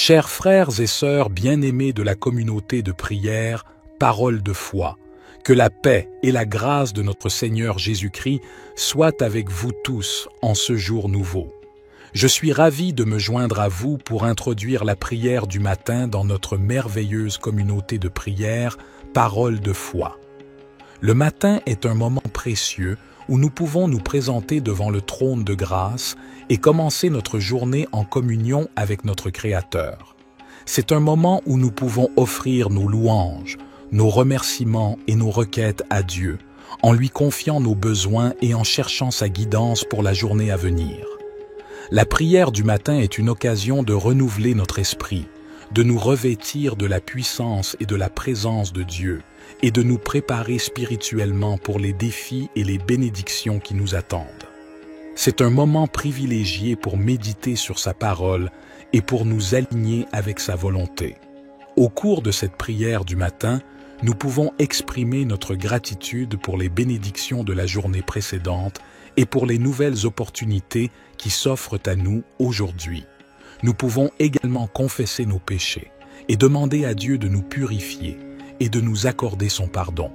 Chers frères et sœurs bien-aimés de la communauté de prière, Parole de foi, que la paix et la grâce de notre Seigneur Jésus-Christ soient avec vous tous en ce jour nouveau. Je suis ravi de me joindre à vous pour introduire la prière du matin dans notre merveilleuse communauté de prière, Parole de foi. Le matin est un moment précieux où nous pouvons nous présenter devant le trône de grâce et commencer notre journée en communion avec notre Créateur. C'est un moment où nous pouvons offrir nos louanges, nos remerciements et nos requêtes à Dieu, en lui confiant nos besoins et en cherchant sa guidance pour la journée à venir. La prière du matin est une occasion de renouveler notre esprit, de nous revêtir de la puissance et de la présence de Dieu, et de nous préparer spirituellement pour les défis et les bénédictions qui nous attendent. C'est un moment privilégié pour méditer sur sa parole et pour nous aligner avec sa volonté. Au cours de cette prière du matin, nous pouvons exprimer notre gratitude pour les bénédictions de la journée précédente et pour les nouvelles opportunités qui s'offrent à nous aujourd'hui. Nous pouvons également confesser nos péchés et demander à Dieu de nous purifier et de nous accorder son pardon.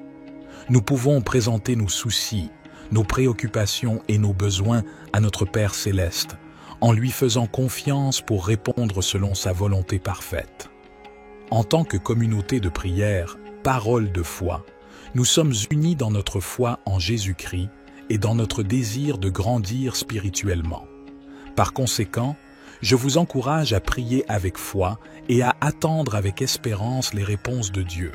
Nous pouvons présenter nos soucis, nos préoccupations et nos besoins à notre Père céleste, en lui faisant confiance pour répondre selon sa volonté parfaite. En tant que communauté de prière, Parole de foi, nous sommes unis dans notre foi en Jésus-Christ et dans notre désir de grandir spirituellement. Par conséquent, je vous encourage à prier avec foi et à attendre avec espérance les réponses de Dieu.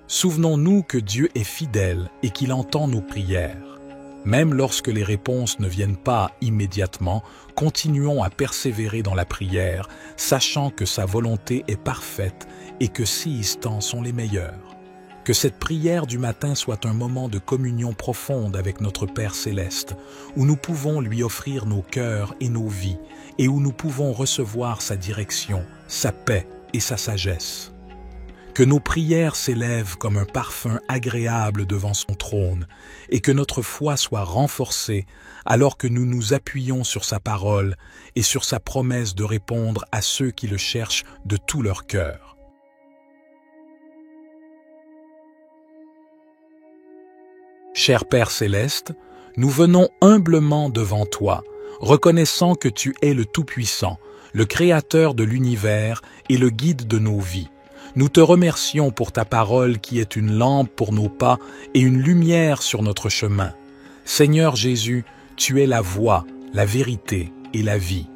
Souvenons-nous que Dieu est fidèle et qu'il entend nos prières. Même lorsque les réponses ne viennent pas immédiatement, continuons à persévérer dans la prière, sachant que sa volonté est parfaite et que ses instants sont les meilleurs. Que cette prière du matin soit un moment de communion profonde avec notre Père céleste, où nous pouvons lui offrir nos cœurs et nos vies, et où nous pouvons recevoir sa direction, sa paix et sa sagesse. Que nos prières s'élèvent comme un parfum agréable devant son trône, et que notre foi soit renforcée alors que nous nous appuyons sur sa parole et sur sa promesse de répondre à ceux qui le cherchent de tout leur cœur. Cher Père céleste, nous venons humblement devant toi, reconnaissant que tu es le Tout-Puissant, le Créateur de l'univers et le guide de nos vies. Nous te remercions pour ta parole qui est une lampe pour nos pas et une lumière sur notre chemin. Seigneur Jésus, tu es la voie, la vérité et la vie.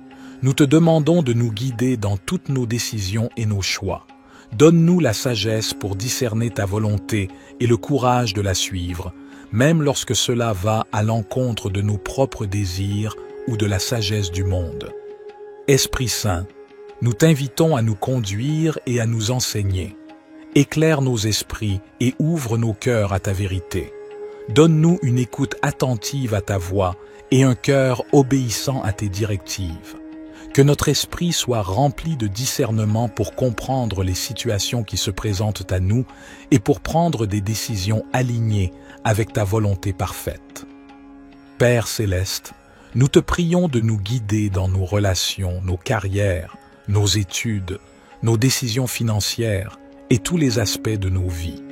Nous te demandons de nous guider dans toutes nos décisions et nos choix. Donne-nous la sagesse pour discerner ta volonté et le courage de la suivre, même lorsque cela va à l'encontre de nos propres désirs ou de la sagesse du monde. Esprit Saint, nous t'invitons à nous conduire et à nous enseigner. Éclaire nos esprits et ouvre nos cœurs à ta vérité. Donne-nous une écoute attentive à ta voix et un cœur obéissant à tes directives. Que notre esprit soit rempli de discernement pour comprendre les situations qui se présentent à nous et pour prendre des décisions alignées avec ta volonté parfaite. Père céleste, nous te prions de nous guider dans nos relations, nos carrières, nos études, nos décisions financières et tous les aspects de nos vies.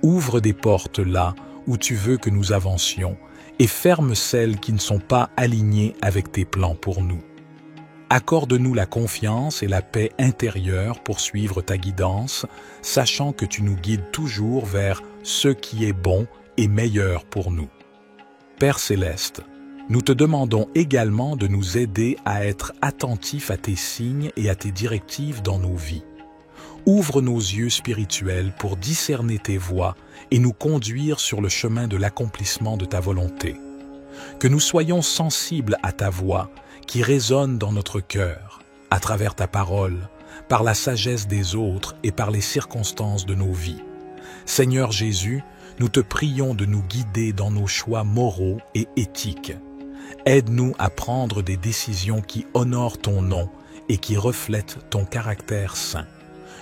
Ouvre des portes là où tu veux que nous avancions et ferme celles qui ne sont pas alignées avec tes plans pour nous. Accorde-nous la confiance et la paix intérieure pour suivre ta guidance, sachant que tu nous guides toujours vers ce qui est bon et meilleur pour nous. Père céleste, nous te demandons également de nous aider à être attentifs à tes signes et à tes directives dans nos vies. Ouvre nos yeux spirituels pour discerner tes voies et nous conduire sur le chemin de l'accomplissement de ta volonté. Que nous soyons sensibles à ta voix qui résonne dans notre cœur, à travers ta parole, par la sagesse des autres et par les circonstances de nos vies. Seigneur Jésus, nous te prions de nous guider dans nos choix moraux et éthiques. Aide-nous à prendre des décisions qui honorent ton nom et qui reflètent ton caractère saint.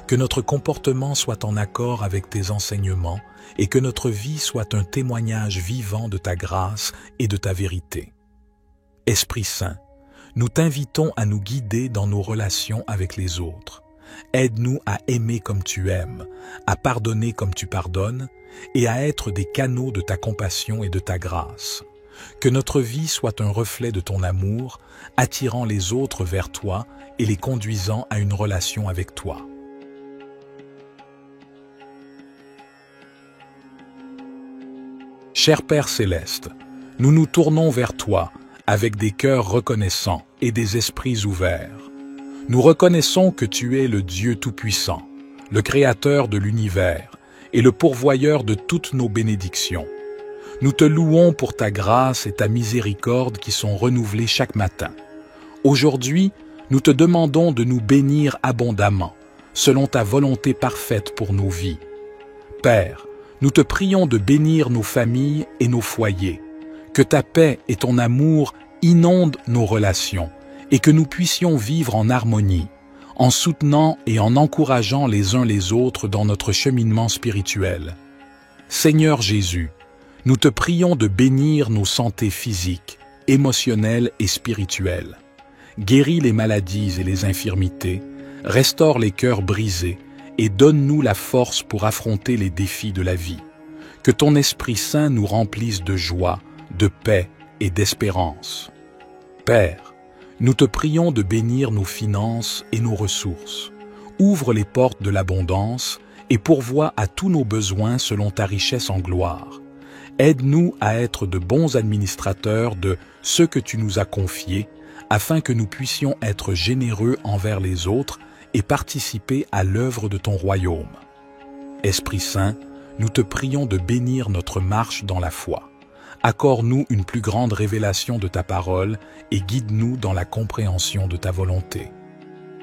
Que notre comportement soit en accord avec tes enseignements et que notre vie soit un témoignage vivant de ta grâce et de ta vérité. Esprit Saint, nous t'invitons à nous guider dans nos relations avec les autres. Aide-nous à aimer comme tu aimes, à pardonner comme tu pardonnes, et à être des canaux de ta compassion et de ta grâce. Que notre vie soit un reflet de ton amour, attirant les autres vers toi et les conduisant à une relation avec toi. Cher Père céleste, nous nous tournons vers toi avec des cœurs reconnaissants et des esprits ouverts. Nous reconnaissons que tu es le Dieu Tout-Puissant, le Créateur de l'univers et le pourvoyeur de toutes nos bénédictions. Nous te louons pour ta grâce et ta miséricorde qui sont renouvelées chaque matin. Aujourd'hui, nous te demandons de nous bénir abondamment, selon ta volonté parfaite pour nos vies. Père, nous te prions de bénir nos familles et nos foyers, que ta paix et ton amour inondent nos relations et que nous puissions vivre en harmonie, en soutenant et en encourageant les uns les autres dans notre cheminement spirituel. Seigneur Jésus, nous te prions de bénir nos santé physiques, émotionnelles et spirituelles. Guéris les maladies et les infirmités, restaure les cœurs brisés et donne-nous la force pour affronter les défis de la vie. Que ton Esprit Saint nous remplisse de joie, de paix et d'espérance. Père, nous te prions de bénir nos finances et nos ressources. Ouvre les portes de l'abondance et pourvois à tous nos besoins selon ta richesse en gloire. Aide-nous à être de bons administrateurs de ce que tu nous as confié, afin que nous puissions être généreux envers les autres et participer à l'œuvre de ton royaume. Esprit Saint, nous te prions de bénir notre marche dans la foi. Accorde-nous une plus grande révélation de ta parole et guide-nous dans la compréhension de ta volonté.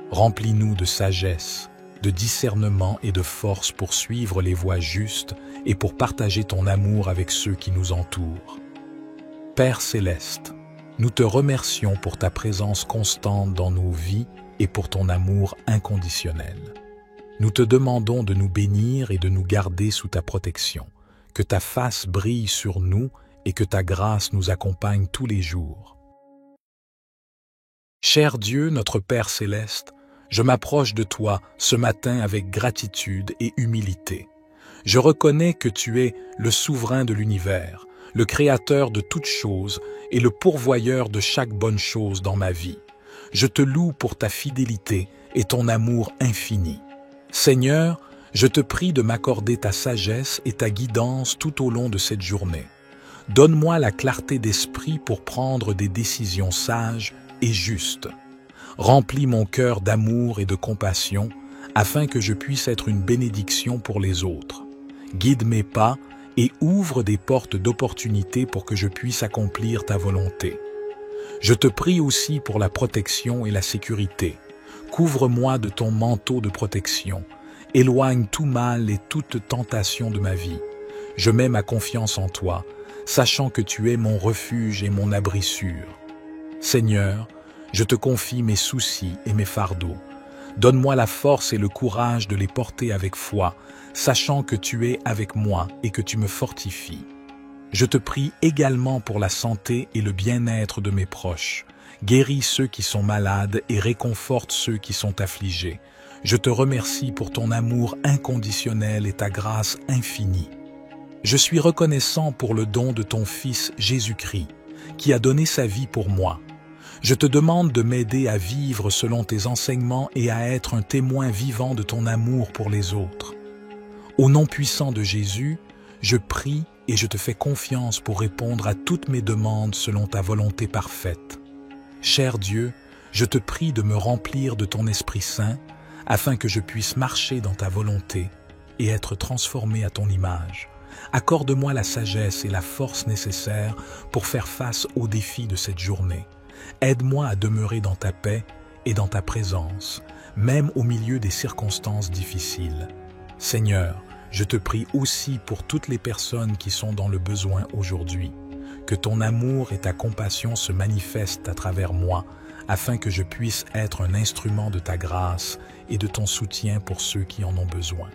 Remplis-nous de sagesse, de discernement et de force pour suivre les voies justes et pour partager ton amour avec ceux qui nous entourent. Père céleste, nous te remercions pour ta présence constante dans nos vies et pour ton amour inconditionnel. Nous te demandons de nous bénir et de nous garder sous ta protection, que ta face brille sur nous et que ta grâce nous accompagne tous les jours. Cher Dieu, notre Père céleste, je m'approche de toi ce matin avec gratitude et humilité. Je reconnais que tu es le souverain de l'univers, le créateur de toutes choses et le pourvoyeur de chaque bonne chose dans ma vie. Je te loue pour ta fidélité et ton amour infini. Seigneur, je te prie de m'accorder ta sagesse et ta guidance tout au long de cette journée. Donne-moi la clarté d'esprit pour prendre des décisions sages et justes. Remplis mon cœur d'amour et de compassion afin que je puisse être une bénédiction pour les autres. Guide mes pas et ouvre des portes d'opportunité pour que je puisse accomplir ta volonté. Je te prie aussi pour la protection et la sécurité. Couvre-moi de ton manteau de protection. Éloigne tout mal et toute tentation de ma vie. Je mets ma confiance en toi, sachant que tu es mon refuge et mon abri sûr. Seigneur, je te confie mes soucis et mes fardeaux. Donne-moi la force et le courage de les porter avec foi, sachant que tu es avec moi et que tu me fortifies. Je te prie également pour la santé et le bien-être de mes proches. Guéris ceux qui sont malades et réconforte ceux qui sont affligés. Je te remercie pour ton amour inconditionnel et ta grâce infinie. Je suis reconnaissant pour le don de ton Fils Jésus-Christ, qui a donné sa vie pour moi. Je te demande de m'aider à vivre selon tes enseignements et à être un témoin vivant de ton amour pour les autres. Au nom puissant de Jésus, je prie et je te fais confiance pour répondre à toutes mes demandes selon ta volonté parfaite. Cher Dieu, je te prie de me remplir de ton Esprit Saint, afin que je puisse marcher dans ta volonté et être transformé à ton image. Accorde-moi la sagesse et la force nécessaires pour faire face aux défis de cette journée. Aide-moi à demeurer dans ta paix et dans ta présence, même au milieu des circonstances difficiles. Seigneur, je te prie aussi pour toutes les personnes qui sont dans le besoin aujourd'hui. Que ton amour et ta compassion se manifestent à travers moi, afin que je puisse être un instrument de ta grâce et de ton soutien pour ceux qui en ont besoin.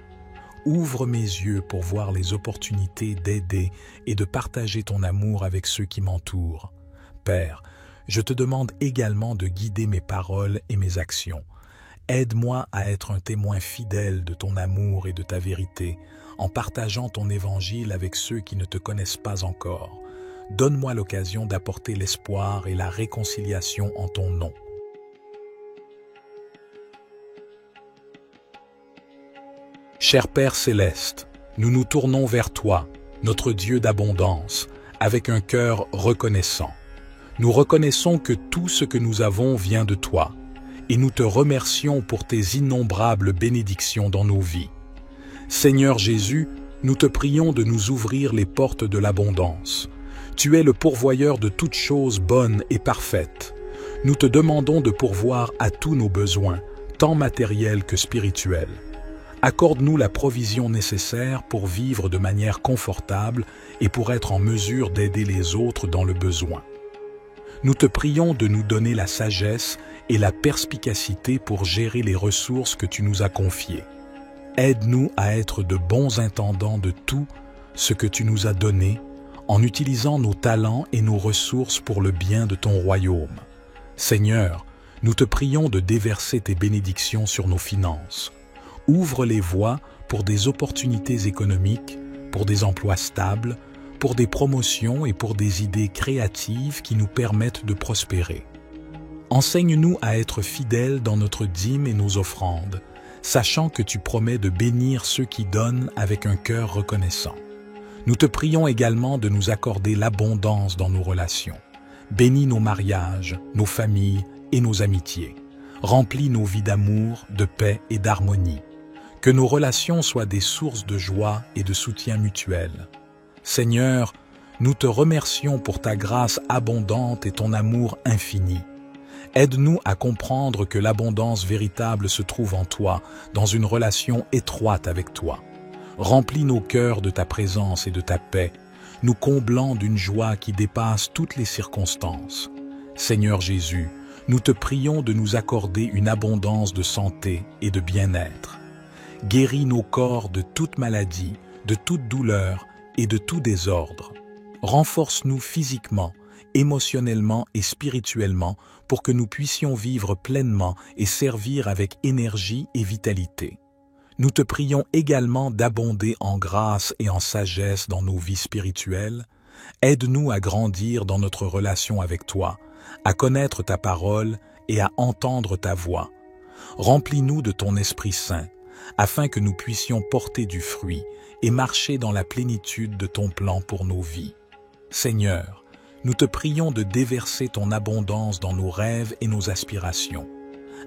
Ouvre mes yeux pour voir les opportunités d'aider et de partager ton amour avec ceux qui m'entourent. Père, je te demande également de guider mes paroles et mes actions. Aide-moi à être un témoin fidèle de ton amour et de ta vérité, en partageant ton évangile avec ceux qui ne te connaissent pas encore. Donne-moi l'occasion d'apporter l'espoir et la réconciliation en ton nom. Cher Père céleste, nous nous tournons vers toi, notre Dieu d'abondance, avec un cœur reconnaissant. Nous reconnaissons que tout ce que nous avons vient de toi, et nous te remercions pour tes innombrables bénédictions dans nos vies. Seigneur Jésus, nous te prions de nous ouvrir les portes de l'abondance. Tu es le pourvoyeur de toutes choses bonnes et parfaites. Nous te demandons de pourvoir à tous nos besoins, tant matériels que spirituels. Accorde-nous la provision nécessaire pour vivre de manière confortable et pour être en mesure d'aider les autres dans le besoin. Nous te prions de nous donner la sagesse et la perspicacité pour gérer les ressources que tu nous as confiées. Aide-nous à être de bons intendants de tout ce que tu nous as donné, en utilisant nos talents et nos ressources pour le bien de ton royaume. Seigneur, nous te prions de déverser tes bénédictions sur nos finances. Ouvre les voies pour des opportunités économiques, pour des emplois stables, pour des promotions et pour des idées créatives qui nous permettent de prospérer. Enseigne-nous à être fidèles dans notre dîme et nos offrandes, sachant que tu promets de bénir ceux qui donnent avec un cœur reconnaissant. Nous te prions également de nous accorder l'abondance dans nos relations. Bénis nos mariages, nos familles et nos amitiés. Remplis nos vies d'amour, de paix et d'harmonie. Que nos relations soient des sources de joie et de soutien mutuel. Seigneur, nous te remercions pour ta grâce abondante et ton amour infini. Aide-nous à comprendre que l'abondance véritable se trouve en toi, dans une relation étroite avec toi. Remplis nos cœurs de ta présence et de ta paix, nous comblant d'une joie qui dépasse toutes les circonstances. Seigneur Jésus, nous te prions de nous accorder une abondance de santé et de bien-être. Guéris nos corps de toute maladie, de toute douleur et de tout désordre. Renforce-nous physiquement, émotionnellement et spirituellement pour que nous puissions vivre pleinement et servir avec énergie et vitalité. Nous te prions également d'abonder en grâce et en sagesse dans nos vies spirituelles. Aide-nous à grandir dans notre relation avec toi, à connaître ta parole et à entendre ta voix. Remplis-nous de ton Esprit Saint, afin que nous puissions porter du fruit et marcher dans la plénitude de ton plan pour nos vies. Seigneur, nous te prions de déverser ton abondance dans nos rêves et nos aspirations.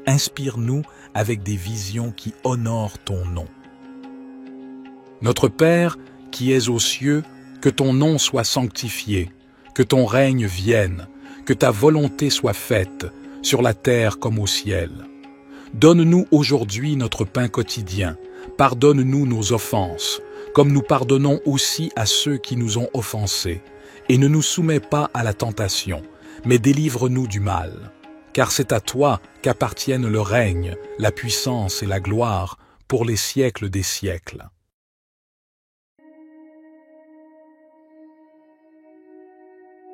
Inspire-nous avec des visions qui honorent ton nom. Notre Père, qui es aux cieux, que ton nom soit sanctifié, que ton règne vienne, que ta volonté soit faite, sur la terre comme au ciel. Donne-nous aujourd'hui notre pain quotidien, pardonne-nous nos offenses, comme nous pardonnons aussi à ceux qui nous ont offensés, et ne nous soumets pas à la tentation, mais délivre-nous du mal. Car c'est à toi qu'appartiennent le règne, la puissance et la gloire pour les siècles des siècles.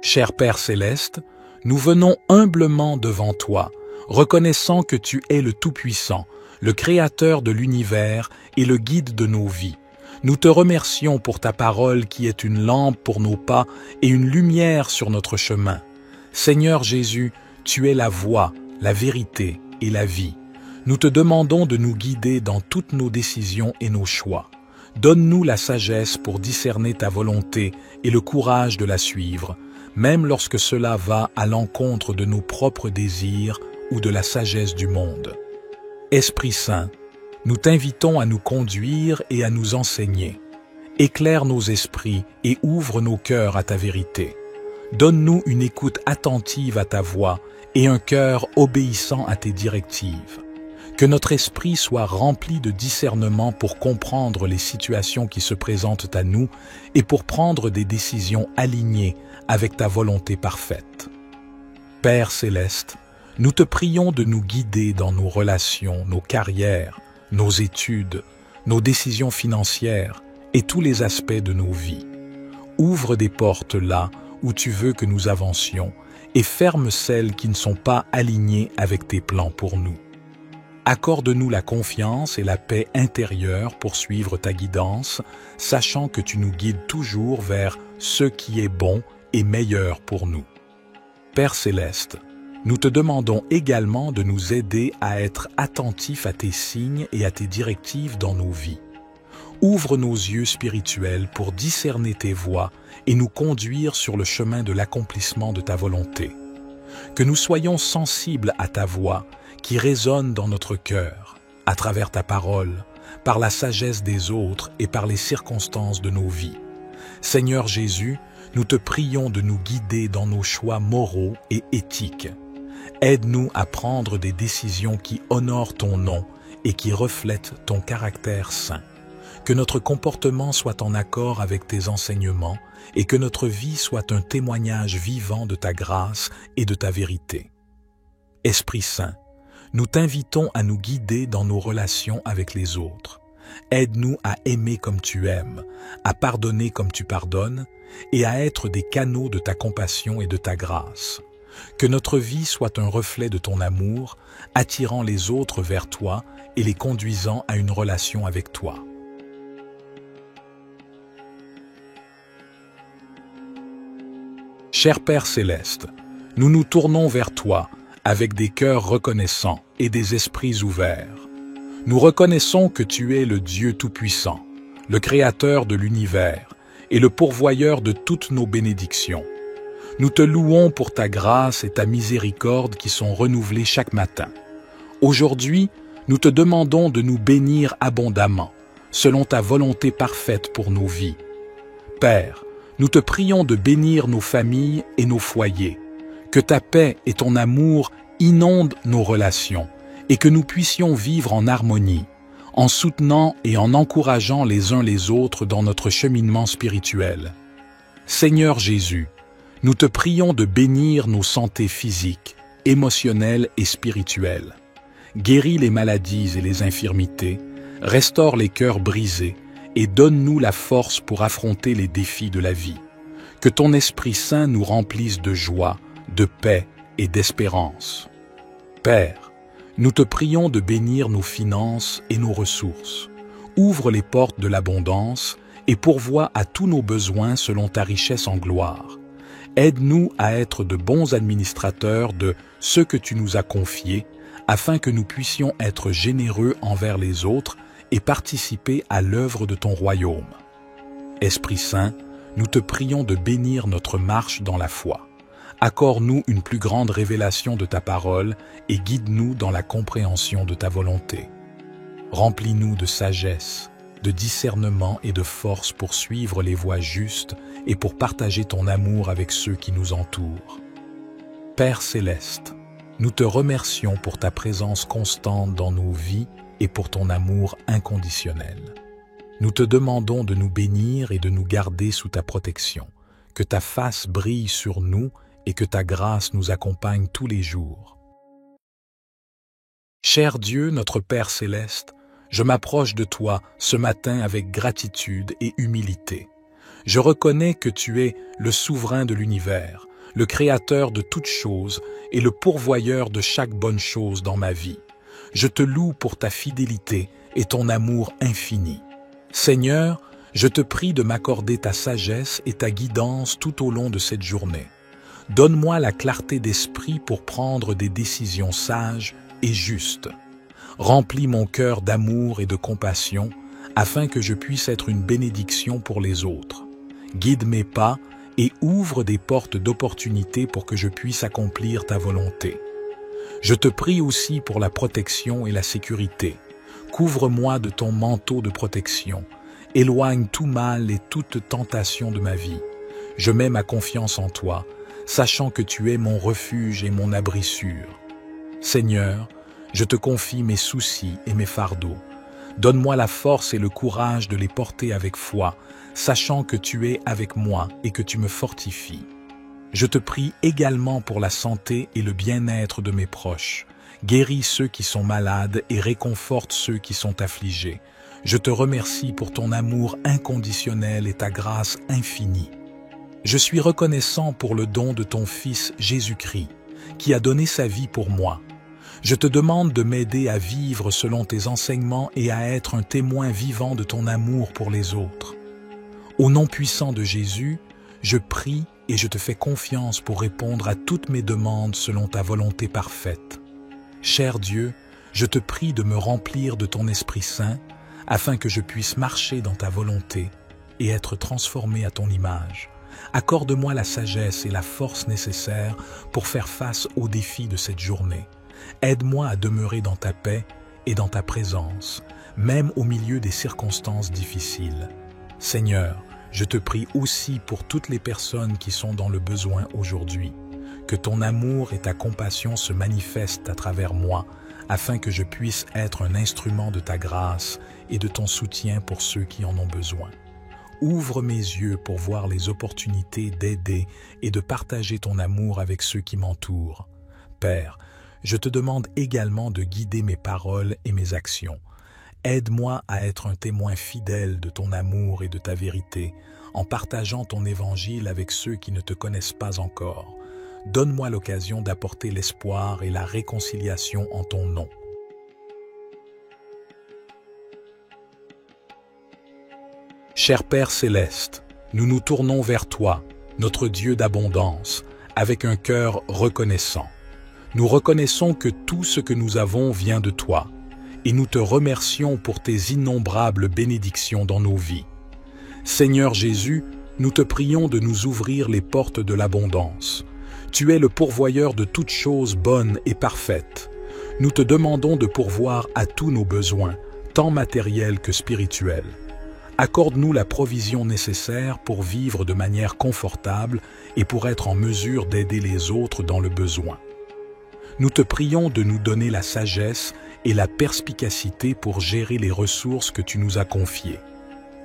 Cher Père céleste, nous venons humblement devant toi, reconnaissant que tu es le Tout-Puissant, le Créateur de l'univers et le guide de nos vies. Nous te remercions pour ta parole qui est une lampe pour nos pas et une lumière sur notre chemin. Seigneur Jésus, tu es la voie, la vérité et la vie. Nous te demandons de nous guider dans toutes nos décisions et nos choix. Donne-nous la sagesse pour discerner ta volonté et le courage de la suivre, même lorsque cela va à l'encontre de nos propres désirs ou de la sagesse du monde. Esprit Saint, nous t'invitons à nous conduire et à nous enseigner. Éclaire nos esprits et ouvre nos cœurs à ta vérité. Donne-nous une écoute attentive à ta voix et un cœur obéissant à tes directives. Que notre esprit soit rempli de discernement pour comprendre les situations qui se présentent à nous et pour prendre des décisions alignées avec ta volonté parfaite. Père céleste, nous te prions de nous guider dans nos relations, nos carrières, nos études, nos décisions financières et tous les aspects de nos vies. Ouvre des portes là où tu veux que nous avancions et ferme celles qui ne sont pas alignées avec tes plans pour nous. Accorde-nous la confiance et la paix intérieure pour suivre ta guidance, sachant que tu nous guides toujours vers ce qui est bon et meilleur pour nous. Père céleste, nous te demandons également de nous aider à être attentifs à tes signes et à tes directives dans nos vies. Ouvre nos yeux spirituels pour discerner tes voies et nous conduire sur le chemin de l'accomplissement de ta volonté. Que nous soyons sensibles à ta voix qui résonne dans notre cœur, à travers ta parole, par la sagesse des autres et par les circonstances de nos vies. Seigneur Jésus, nous te prions de nous guider dans nos choix moraux et éthiques. Aide-nous à prendre des décisions qui honorent ton nom et qui reflètent ton caractère saint. Que notre comportement soit en accord avec tes enseignements et que notre vie soit un témoignage vivant de ta grâce et de ta vérité. Esprit Saint, nous t'invitons à nous guider dans nos relations avec les autres. Aide-nous à aimer comme tu aimes, à pardonner comme tu pardonnes et à être des canaux de ta compassion et de ta grâce. Que notre vie soit un reflet de ton amour, attirant les autres vers toi et les conduisant à une relation avec toi. Cher Père céleste, nous nous tournons vers toi avec des cœurs reconnaissants et des esprits ouverts. Nous reconnaissons que tu es le Dieu Tout-Puissant, le Créateur de l'univers et le pourvoyeur de toutes nos bénédictions. Nous te louons pour ta grâce et ta miséricorde qui sont renouvelées chaque matin. Aujourd'hui, nous te demandons de nous bénir abondamment, selon ta volonté parfaite pour nos vies. Père, nous te prions de bénir nos familles et nos foyers, que ta paix et ton amour inondent nos relations et que nous puissions vivre en harmonie, en soutenant et en encourageant les uns les autres dans notre cheminement spirituel. Seigneur Jésus, nous te prions de bénir nos santé physiques, émotionnelles et spirituelles. Guéris les maladies et les infirmités, restaure les cœurs brisés et donne-nous la force pour affronter les défis de la vie. Que ton Esprit Saint nous remplisse de joie, de paix et d'espérance. Père, nous te prions de bénir nos finances et nos ressources. Ouvre les portes de l'abondance et pourvois à tous nos besoins selon ta richesse en gloire. Aide-nous à être de bons administrateurs de ce que tu nous as confié, afin que nous puissions être généreux envers les autres et participer à l'œuvre de ton royaume. Esprit Saint, nous te prions de bénir notre marche dans la foi. Accorde-nous une plus grande révélation de ta parole et guide-nous dans la compréhension de ta volonté. Remplis-nous de sagesse, de discernement et de force pour suivre les voies justes et pour partager ton amour avec ceux qui nous entourent. Père céleste, nous te remercions pour ta présence constante dans nos vies et pour ton amour inconditionnel. Nous te demandons de nous bénir et de nous garder sous ta protection, que ta face brille sur nous et que ta grâce nous accompagne tous les jours. Cher Dieu, notre Père céleste, je m'approche de toi ce matin avec gratitude et humilité. Je reconnais que tu es le souverain de l'univers, le créateur de toutes choses et le pourvoyeur de chaque bonne chose dans ma vie. Je te loue pour ta fidélité et ton amour infini. Seigneur, je te prie de m'accorder ta sagesse et ta guidance tout au long de cette journée. Donne-moi la clarté d'esprit pour prendre des décisions sages et justes. Remplis mon cœur d'amour et de compassion afin que je puisse être une bénédiction pour les autres. Guide mes pas et ouvre des portes d'opportunité pour que je puisse accomplir ta volonté. Je te prie aussi pour la protection et la sécurité. Couvre-moi de ton manteau de protection. Éloigne tout mal et toute tentation de ma vie. Je mets ma confiance en toi, sachant que tu es mon refuge et mon abri sûr. Seigneur, je te confie mes soucis et mes fardeaux. Donne-moi la force et le courage de les porter avec foi, sachant que tu es avec moi et que tu me fortifies. Je te prie également pour la santé et le bien-être de mes proches. Guéris ceux qui sont malades et réconforte ceux qui sont affligés. Je te remercie pour ton amour inconditionnel et ta grâce infinie. Je suis reconnaissant pour le don de ton Fils Jésus-Christ, qui a donné sa vie pour moi. Je te demande de m'aider à vivre selon tes enseignements et à être un témoin vivant de ton amour pour les autres. Au nom puissant de Jésus, je prie et je te fais confiance pour répondre à toutes mes demandes selon ta volonté parfaite. Cher Dieu, je te prie de me remplir de ton Esprit Saint afin que je puisse marcher dans ta volonté et être transformé à ton image. Accorde-moi la sagesse et la force nécessaires pour faire face aux défis de cette journée. Aide-moi à demeurer dans ta paix et dans ta présence, même au milieu des circonstances difficiles. Seigneur, je te prie aussi pour toutes les personnes qui sont dans le besoin aujourd'hui. Que ton amour et ta compassion se manifestent à travers moi, afin que je puisse être un instrument de ta grâce et de ton soutien pour ceux qui en ont besoin. Ouvre mes yeux pour voir les opportunités d'aider et de partager ton amour avec ceux qui m'entourent. Père, je te demande également de guider mes paroles et mes actions. Aide-moi à être un témoin fidèle de ton amour et de ta vérité, en partageant ton évangile avec ceux qui ne te connaissent pas encore. Donne-moi l'occasion d'apporter l'espoir et la réconciliation en ton nom. Cher Père céleste, nous nous tournons vers toi, notre Dieu d'abondance, avec un cœur reconnaissant. Nous reconnaissons que tout ce que nous avons vient de toi, et nous te remercions pour tes innombrables bénédictions dans nos vies. Seigneur Jésus, nous te prions de nous ouvrir les portes de l'abondance. Tu es le pourvoyeur de toutes choses bonnes et parfaites. Nous te demandons de pourvoir à tous nos besoins, tant matériels que spirituels. Accorde-nous la provision nécessaire pour vivre de manière confortable et pour être en mesure d'aider les autres dans le besoin. Nous te prions de nous donner la sagesse et la perspicacité pour gérer les ressources que tu nous as confiées.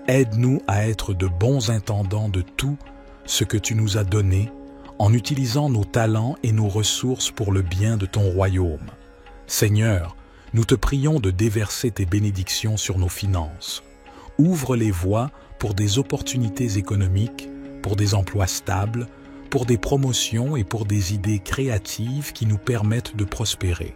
Aide-nous à être de bons intendants de tout ce que tu nous as donné, en utilisant nos talents et nos ressources pour le bien de ton royaume. Seigneur, nous te prions de déverser tes bénédictions sur nos finances. Ouvre les voies pour des opportunités économiques, pour des emplois stables, pour des promotions et pour des idées créatives qui nous permettent de prospérer.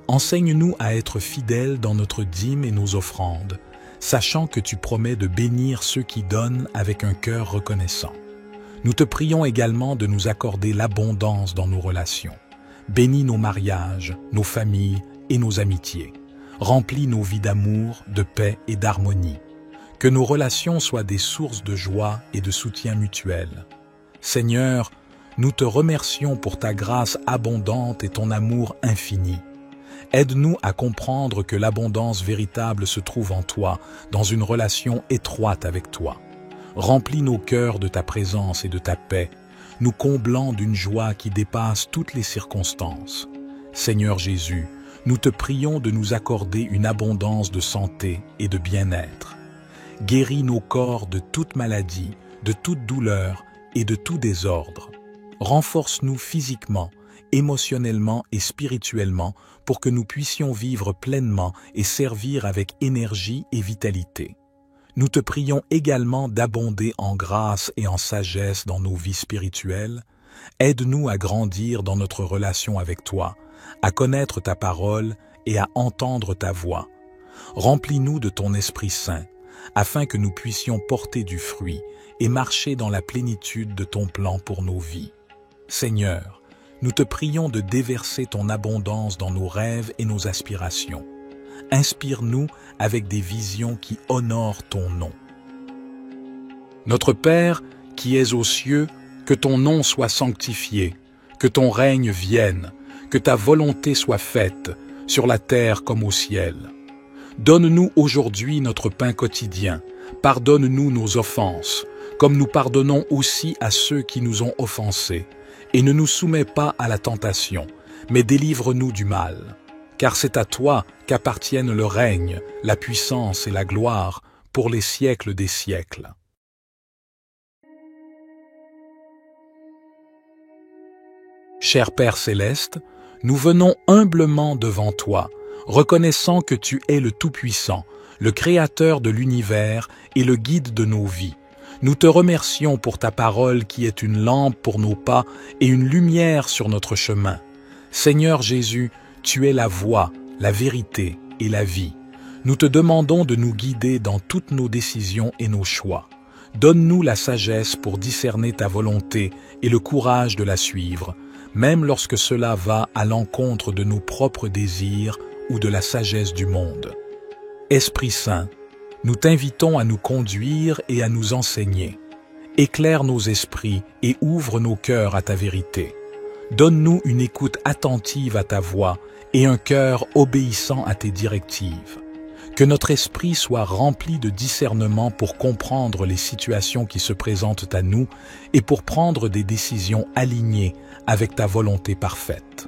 Enseigne-nous à être fidèles dans notre dîme et nos offrandes, sachant que tu promets de bénir ceux qui donnent avec un cœur reconnaissant. Nous te prions également de nous accorder l'abondance dans nos relations. Bénis nos mariages, nos familles et nos amitiés. Remplis nos vies d'amour, de paix et d'harmonie. Que nos relations soient des sources de joie et de soutien mutuel. Seigneur, nous te remercions pour ta grâce abondante et ton amour infini. Aide-nous à comprendre que l'abondance véritable se trouve en toi, dans une relation étroite avec toi. Remplis nos cœurs de ta présence et de ta paix, nous comblant d'une joie qui dépasse toutes les circonstances. Seigneur Jésus, nous te prions de nous accorder une abondance de santé et de bien-être. Guéris nos corps de toute maladie, de toute douleur et de tout désordre. Renforce-nous physiquement, émotionnellement et spirituellement pour que nous puissions vivre pleinement et servir avec énergie et vitalité. Nous te prions également d'abonder en grâce et en sagesse dans nos vies spirituelles. Aide-nous à grandir dans notre relation avec toi, à connaître ta parole et à entendre ta voix. Remplis-nous de ton Esprit Saint, afin que nous puissions porter du fruit et marcher dans la plénitude de ton plan pour nos vies. Seigneur, nous te prions de déverser ton abondance dans nos rêves et nos aspirations. Inspire-nous avec des visions qui honorent ton nom. Notre Père, qui es aux cieux, que ton nom soit sanctifié, que ton règne vienne, que ta volonté soit faite, sur la terre comme au ciel. Donne-nous aujourd'hui notre pain quotidien, pardonne-nous nos offenses, comme nous pardonnons aussi à ceux qui nous ont offensés, et ne nous soumets pas à la tentation, mais délivre-nous du mal. Car c'est à toi qu'appartiennent le règne, la puissance et la gloire pour les siècles des siècles. Cher Père céleste, nous venons humblement devant toi, reconnaissant que tu es le Tout-Puissant, le Créateur de l'univers et le guide de nos vies. Nous te remercions pour ta parole qui est une lampe pour nos pas et une lumière sur notre chemin. Seigneur Jésus, Tu es la voie, la vérité et la vie. Nous te demandons de nous guider dans toutes nos décisions et nos choix. Donne-nous la sagesse pour discerner ta volonté et le courage de la suivre, même lorsque cela va à l'encontre de nos propres désirs ou de la sagesse du monde. Esprit Saint, nous t'invitons à nous conduire et à nous enseigner. Éclaire nos esprits et ouvre nos cœurs à ta vérité. Donne-nous une écoute attentive à ta voix et un cœur obéissant à tes directives. Que notre esprit soit rempli de discernement pour comprendre les situations qui se présentent à nous et pour prendre des décisions alignées avec ta volonté parfaite.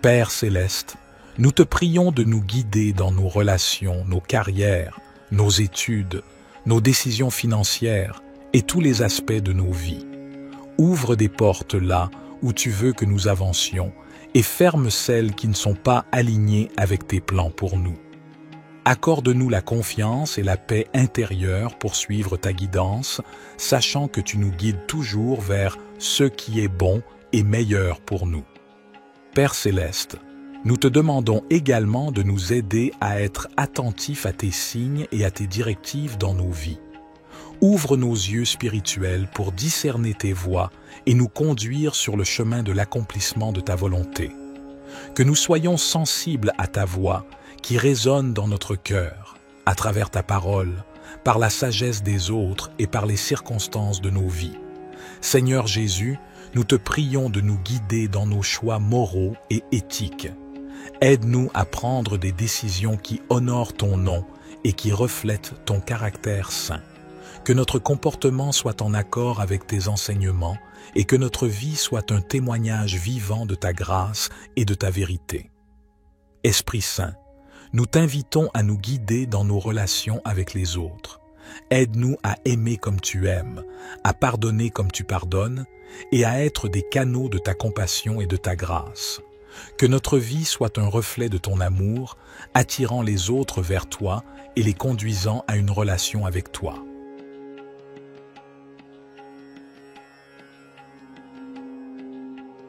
Père céleste, nous te prions de nous guider dans nos relations, nos carrières, nos études, nos décisions financières et tous les aspects de nos vies. Ouvre des portes là où tu veux que nous avancions et ferme celles qui ne sont pas alignées avec tes plans pour nous. Accorde-nous la confiance et la paix intérieure pour suivre ta guidance, sachant que tu nous guides toujours vers ce qui est bon et meilleur pour nous. Père céleste, nous te demandons également de nous aider à être attentifs à tes signes et à tes directives dans nos vies. Ouvre nos yeux spirituels pour discerner tes voies et nous conduire sur le chemin de l'accomplissement de ta volonté. Que nous soyons sensibles à ta voix qui résonne dans notre cœur, à travers ta parole, par la sagesse des autres et par les circonstances de nos vies. Seigneur Jésus, nous te prions de nous guider dans nos choix moraux et éthiques. Aide-nous à prendre des décisions qui honorent ton nom et qui reflètent ton caractère saint. Que notre comportement soit en accord avec tes enseignements et que notre vie soit un témoignage vivant de ta grâce et de ta vérité. Esprit Saint, nous t'invitons à nous guider dans nos relations avec les autres. Aide-nous à aimer comme tu aimes, à pardonner comme tu pardonnes et à être des canaux de ta compassion et de ta grâce. Que notre vie soit un reflet de ton amour, attirant les autres vers toi et les conduisant à une relation avec toi.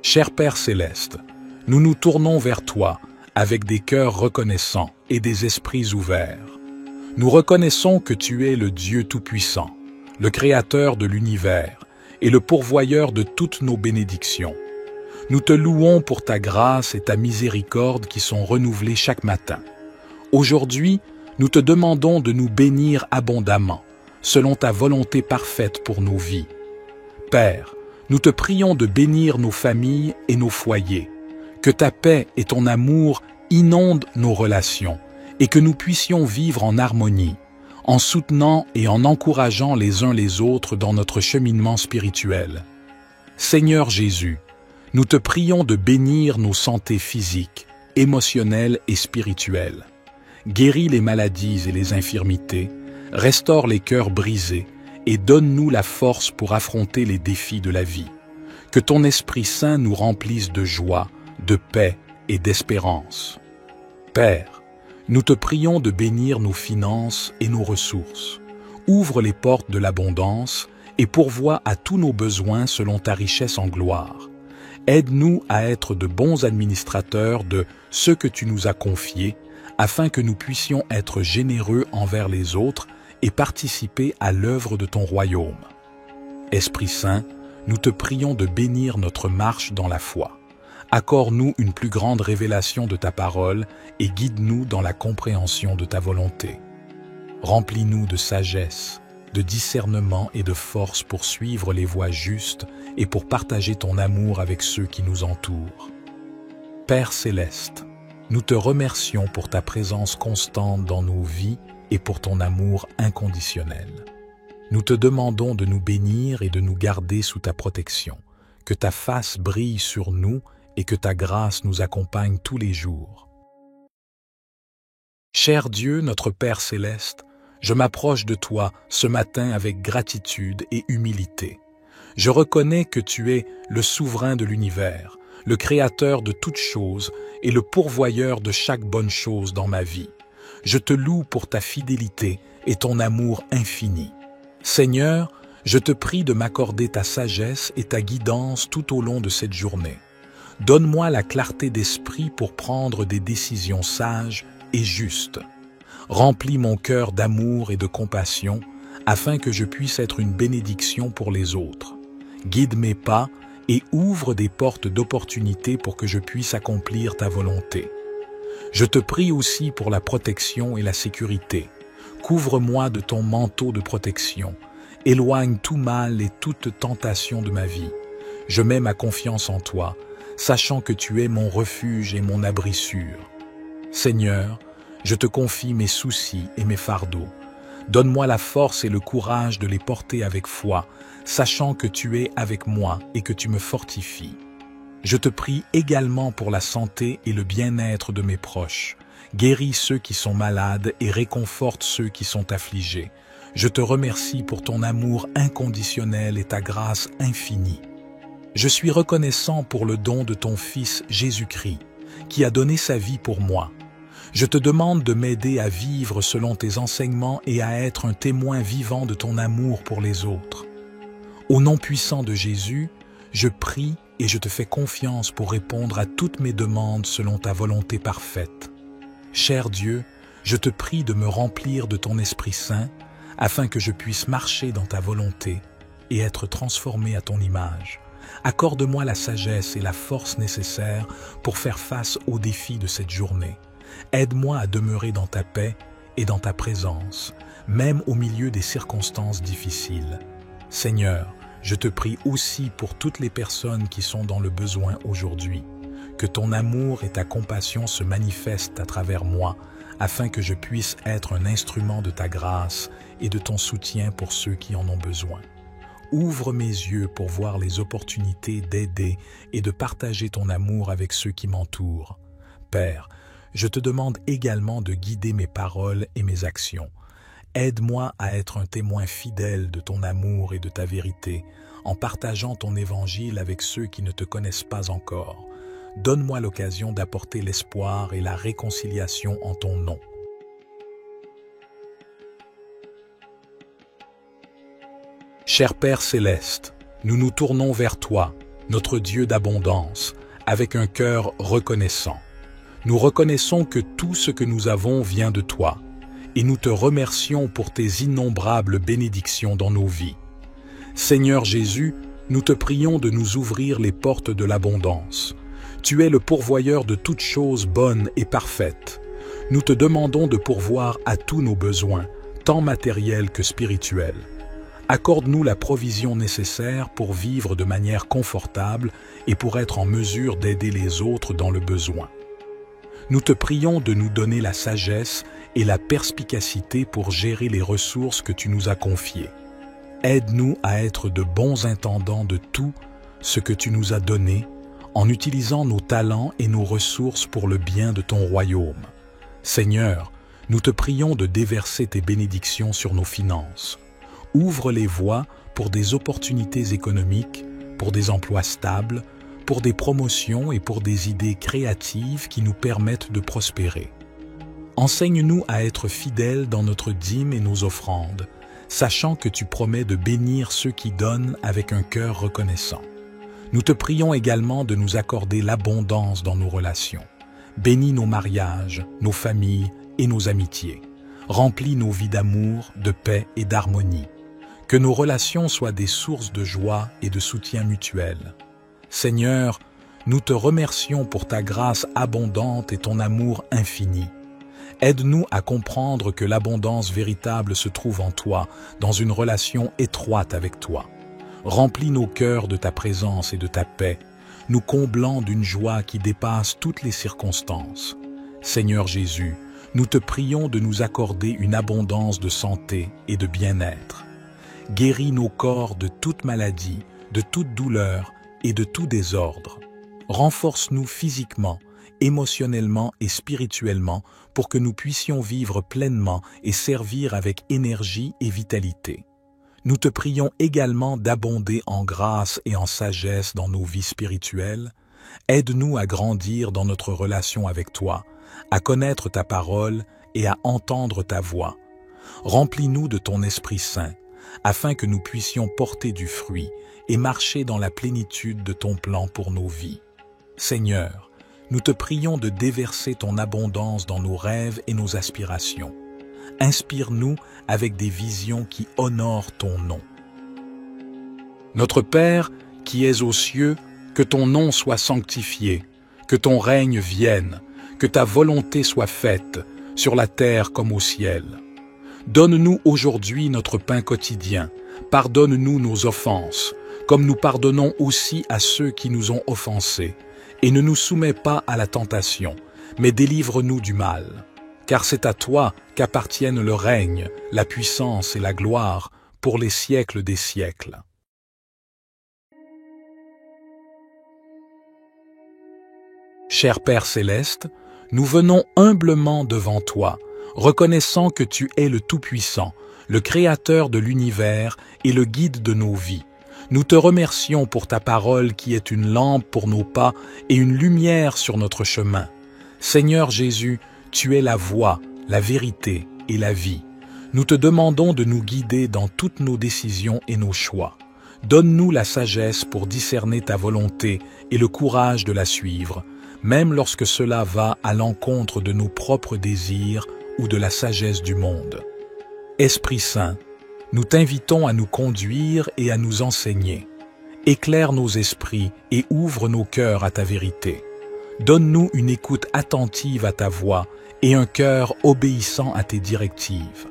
Cher Père céleste, nous nous tournons vers toi avec des cœurs reconnaissants et des esprits ouverts. Nous reconnaissons que tu es le Dieu Tout-Puissant, le Créateur de l'univers et le pourvoyeur de toutes nos bénédictions. Nous te louons pour ta grâce et ta miséricorde qui sont renouvelées chaque matin. Aujourd'hui, nous te demandons de nous bénir abondamment, selon ta volonté parfaite pour nos vies. Père, nous te prions de bénir nos familles et nos foyers, que ta paix et ton amour inondent nos relations et que nous puissions vivre en harmonie, en soutenant et en encourageant les uns les autres dans notre cheminement spirituel. Seigneur Jésus, nous te prions de bénir nos santé physiques, émotionnelles et spirituelles. Guéris les maladies et les infirmités, restaure les cœurs brisés et donne-nous la force pour affronter les défis de la vie. Que ton Esprit Saint nous remplisse de joie, de paix et d'espérance. Père, nous te prions de bénir nos finances et nos ressources. Ouvre les portes de l'abondance et pourvois à tous nos besoins selon ta richesse en gloire. Aide-nous à être de bons administrateurs de ce que tu nous as confié, afin que nous puissions être généreux envers les autres et participer à l'œuvre de ton royaume. Esprit Saint, nous te prions de bénir notre marche dans la foi. Accorde-nous une plus grande révélation de ta parole et guide-nous dans la compréhension de ta volonté. Remplis-nous de sagesse, de discernement et de force pour suivre les voies justes et pour partager ton amour avec ceux qui nous entourent. Père céleste, nous te remercions pour ta présence constante dans nos vies et pour ton amour inconditionnel. Nous te demandons de nous bénir et de nous garder sous ta protection, que ta face brille sur nous et que ta grâce nous accompagne tous les jours. Cher Dieu, notre Père céleste, je m'approche de toi ce matin avec gratitude et humilité. Je reconnais que tu es le souverain de l'univers, le créateur de toutes choses et le pourvoyeur de chaque bonne chose dans ma vie. Je te loue pour ta fidélité et ton amour infini. Seigneur, je te prie de m'accorder ta sagesse et ta guidance tout au long de cette journée. Donne-moi la clarté d'esprit pour prendre des décisions sages et justes. Remplis mon cœur d'amour et de compassion afin que je puisse être une bénédiction pour les autres. Guide mes pas et ouvre des portes d'opportunité pour que je puisse accomplir ta volonté. Je te prie aussi pour la protection et la sécurité. Couvre-moi de ton manteau de protection. Éloigne tout mal et toute tentation de ma vie. Je mets ma confiance en toi, sachant que tu es mon refuge et mon abri sûr. Seigneur, je te confie mes soucis et mes fardeaux. Donne-moi la force et le courage de les porter avec foi, sachant que tu es avec moi et que tu me fortifies. Je te prie également pour la santé et le bien-être de mes proches. Guéris ceux qui sont malades et réconforte ceux qui sont affligés. Je te remercie pour ton amour inconditionnel et ta grâce infinie. Je suis reconnaissant pour le don de ton Fils Jésus-Christ, qui a donné sa vie pour moi. Je te demande de m'aider à vivre selon tes enseignements et à être un témoin vivant de ton amour pour les autres. Au nom puissant de Jésus, je prie et je te fais confiance pour répondre à toutes mes demandes selon ta volonté parfaite. Cher Dieu, je te prie de me remplir de ton Esprit Saint, afin que je puisse marcher dans ta volonté et être transformé à ton image. Accorde-moi la sagesse et la force nécessaires pour faire face aux défis de cette journée. Aide-moi à demeurer dans ta paix et dans ta présence, même au milieu des circonstances difficiles. Seigneur, je te prie aussi pour toutes les personnes qui sont dans le besoin aujourd'hui. Que ton amour et ta compassion se manifestent à travers moi, afin que je puisse être un instrument de ta grâce et de ton soutien pour ceux qui en ont besoin. Ouvre mes yeux pour voir les opportunités d'aider et de partager ton amour avec ceux qui m'entourent. Père, je te demande également de guider mes paroles et mes actions. Aide-moi à être un témoin fidèle de ton amour et de ta vérité, en partageant ton évangile avec ceux qui ne te connaissent pas encore. Donne-moi l'occasion d'apporter l'espoir et la réconciliation en ton nom. Cher Père céleste, nous nous tournons vers toi, notre Dieu d'abondance, avec un cœur reconnaissant. Nous reconnaissons que tout ce que nous avons vient de toi, et nous te remercions pour tes innombrables bénédictions dans nos vies. Seigneur Jésus, nous te prions de nous ouvrir les portes de l'abondance. Tu es le pourvoyeur de toutes choses bonnes et parfaites. Nous te demandons de pourvoir à tous nos besoins, tant matériels que spirituels. Accorde-nous la provision nécessaire pour vivre de manière confortable et pour être en mesure d'aider les autres dans le besoin. Nous te prions de nous donner la sagesse et la perspicacité pour gérer les ressources que tu nous as confiées. Aide-nous à être de bons intendants de tout ce que tu nous as donné, en utilisant nos talents et nos ressources pour le bien de ton royaume. Seigneur, nous te prions de déverser tes bénédictions sur nos finances. Ouvre les voies pour des opportunités économiques, pour des emplois stables, pour des promotions et pour des idées créatives qui nous permettent de prospérer. Enseigne-nous à être fidèles dans notre dîme et nos offrandes, sachant que tu promets de bénir ceux qui donnent avec un cœur reconnaissant. Nous te prions également de nous accorder l'abondance dans nos relations. Bénis nos mariages, nos familles et nos amitiés. Remplis nos vies d'amour, de paix et d'harmonie. Que nos relations soient des sources de joie et de soutien mutuel. Seigneur, nous te remercions pour ta grâce abondante et ton amour infini. Aide-nous à comprendre que l'abondance véritable se trouve en toi, dans une relation étroite avec toi. Remplis nos cœurs de ta présence et de ta paix, nous comblant d'une joie qui dépasse toutes les circonstances. Seigneur Jésus, nous te prions de nous accorder une abondance de santé et de bien-être. Guéris nos corps de toute maladie, de toute douleur et de tout désordre. Renforce-nous physiquement, émotionnellement et spirituellement pour que nous puissions vivre pleinement et servir avec énergie et vitalité. Nous te prions également d'abonder en grâce et en sagesse dans nos vies spirituelles. Aide-nous à grandir dans notre relation avec toi, à connaître ta parole et à entendre ta voix. Remplis-nous de ton Esprit Saint, afin que nous puissions porter du fruit et marcher dans la plénitude de ton plan pour nos vies. Seigneur, nous te prions de déverser ton abondance dans nos rêves et nos aspirations. Inspire-nous avec des visions qui honorent ton nom. Notre Père, qui es aux cieux, que ton nom soit sanctifié, que ton règne vienne, que ta volonté soit faite, sur la terre comme au ciel. Donne-nous aujourd'hui notre pain quotidien, pardonne-nous nos offenses, comme nous pardonnons aussi à ceux qui nous ont offensés, et ne nous soumets pas à la tentation, mais délivre-nous du mal. Car c'est à toi qu'appartiennent le règne, la puissance et la gloire pour les siècles des siècles. Cher Père céleste, nous venons humblement devant toi, reconnaissant que tu es le Tout-Puissant, le Créateur de l'univers et le guide de nos vies. Nous te remercions pour ta parole qui est une lampe pour nos pas et une lumière sur notre chemin. Seigneur Jésus, tu es la voie, la vérité et la vie. Nous te demandons de nous guider dans toutes nos décisions et nos choix. Donne-nous la sagesse pour discerner ta volonté et le courage de la suivre, même lorsque cela va à l'encontre de nos propres désirs ou de la sagesse du monde. Esprit Saint, nous t'invitons à nous conduire et à nous enseigner. Éclaire nos esprits et ouvre nos cœurs à ta vérité. Donne-nous une écoute attentive à ta voix et un cœur obéissant à tes directives.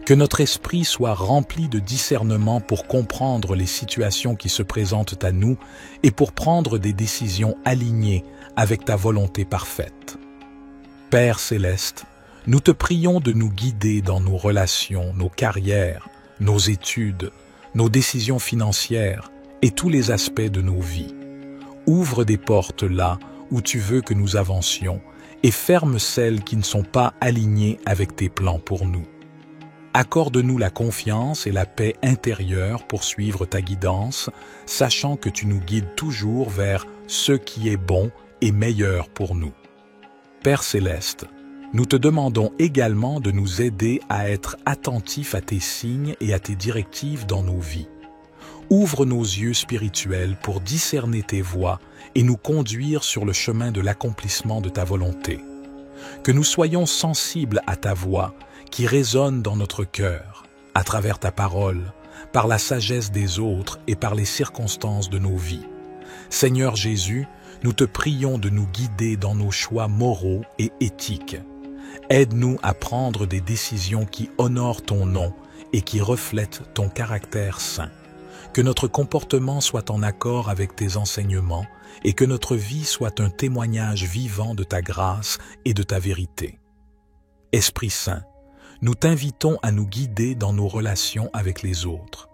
Que notre esprit soit rempli de discernement pour comprendre les situations qui se présentent à nous et pour prendre des décisions alignées avec ta volonté parfaite. Père céleste, nous te prions de nous guider dans nos relations, nos carrières, nos études, nos décisions financières et tous les aspects de nos vies. Ouvre des portes là où tu veux que nous avancions et ferme celles qui ne sont pas alignées avec tes plans pour nous. Accorde-nous la confiance et la paix intérieure pour suivre ta guidance, sachant que tu nous guides toujours vers ce qui est bon et meilleur pour nous. Père céleste, nous te demandons également de nous aider à être attentifs à tes signes et à tes directives dans nos vies. Ouvre nos yeux spirituels pour discerner tes voies et nous conduire sur le chemin de l'accomplissement de ta volonté. Que nous soyons sensibles à ta voix qui résonne dans notre cœur, à travers ta parole, par la sagesse des autres et par les circonstances de nos vies. Seigneur Jésus, nous te prions de nous guider dans nos choix moraux et éthiques. Aide-nous à prendre des décisions qui honorent ton nom et qui reflètent ton caractère saint. Que notre comportement soit en accord avec tes enseignements et que notre vie soit un témoignage vivant de ta grâce et de ta vérité. Esprit Saint, nous t'invitons à nous guider dans nos relations avec les autres.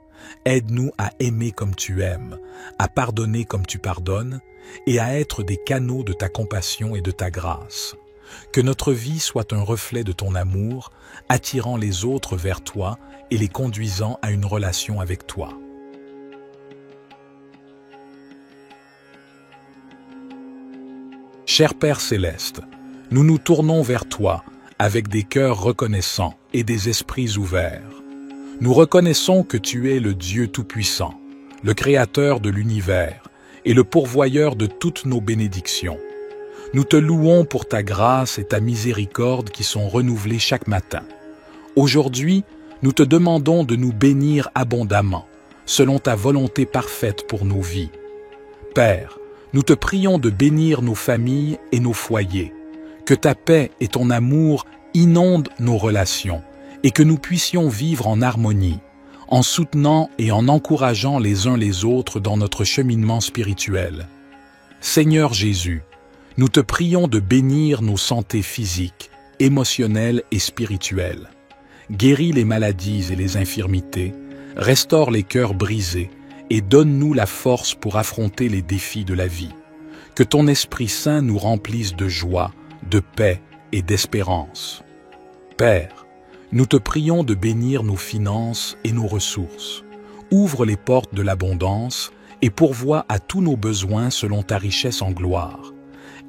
Aide-nous à aimer comme tu aimes, à pardonner comme tu pardonnes et à être des canaux de ta compassion et de ta grâce. Que notre vie soit un reflet de ton amour, attirant les autres vers toi et les conduisant à une relation avec toi. Cher Père céleste, nous nous tournons vers toi avec des cœurs reconnaissants et des esprits ouverts. Nous reconnaissons que tu es le Dieu Tout-Puissant, le Créateur de l'univers et le pourvoyeur de toutes nos bénédictions. Nous te louons pour ta grâce et ta miséricorde qui sont renouvelées chaque matin. Aujourd'hui, nous te demandons de nous bénir abondamment, selon ta volonté parfaite pour nos vies. Père, nous te prions de bénir nos familles et nos foyers, que ta paix et ton amour inondent nos relations et que nous puissions vivre en harmonie, en soutenant et en encourageant les uns les autres dans notre cheminement spirituel. Seigneur Jésus, nous te prions de bénir nos santé physiques, émotionnelles et spirituelles. Guéris les maladies et les infirmités, restaure les cœurs brisés et donne-nous la force pour affronter les défis de la vie. Que ton Esprit Saint nous remplisse de joie, de paix et d'espérance. Père, nous te prions de bénir nos finances et nos ressources. Ouvre les portes de l'abondance et pourvois à tous nos besoins selon ta richesse en gloire.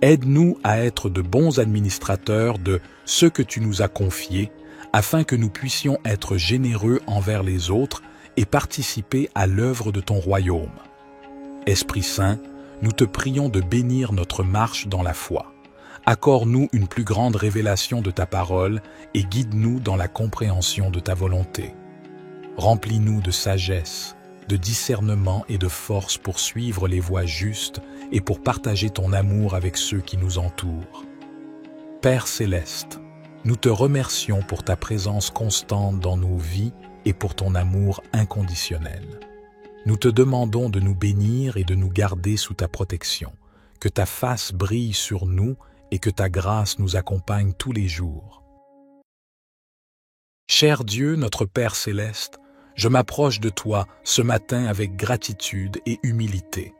Aide-nous à être de bons administrateurs de ce que tu nous as confié, afin que nous puissions être généreux envers les autres et participer à l'œuvre de ton royaume. Esprit Saint, nous te prions de bénir notre marche dans la foi. Accorde-nous une plus grande révélation de ta parole et guide-nous dans la compréhension de ta volonté. Remplis-nous de sagesse, de discernement et de force pour suivre les voies justes et pour partager ton amour avec ceux qui nous entourent. Père céleste, nous te remercions pour ta présence constante dans nos vies et pour ton amour inconditionnel. Nous te demandons de nous bénir et de nous garder sous ta protection, que ta face brille sur nous et que ta grâce nous accompagne tous les jours. Cher Dieu, notre Père céleste, je m'approche de toi ce matin avec gratitude et humilité.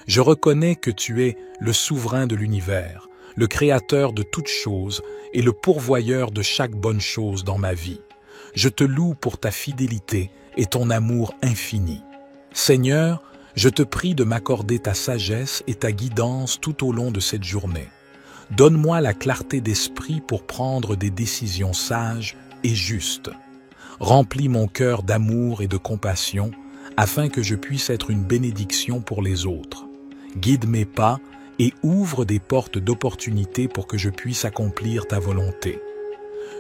Je reconnais que tu es le souverain de l'univers, le créateur de toutes choses et le pourvoyeur de chaque bonne chose dans ma vie. Je te loue pour ta fidélité et ton amour infini. Seigneur, je te prie de m'accorder ta sagesse et ta guidance tout au long de cette journée. Donne-moi la clarté d'esprit pour prendre des décisions sages et justes. Remplis mon cœur d'amour et de compassion afin que je puisse être une bénédiction pour les autres. Guide mes pas et ouvre des portes d'opportunité pour que je puisse accomplir ta volonté.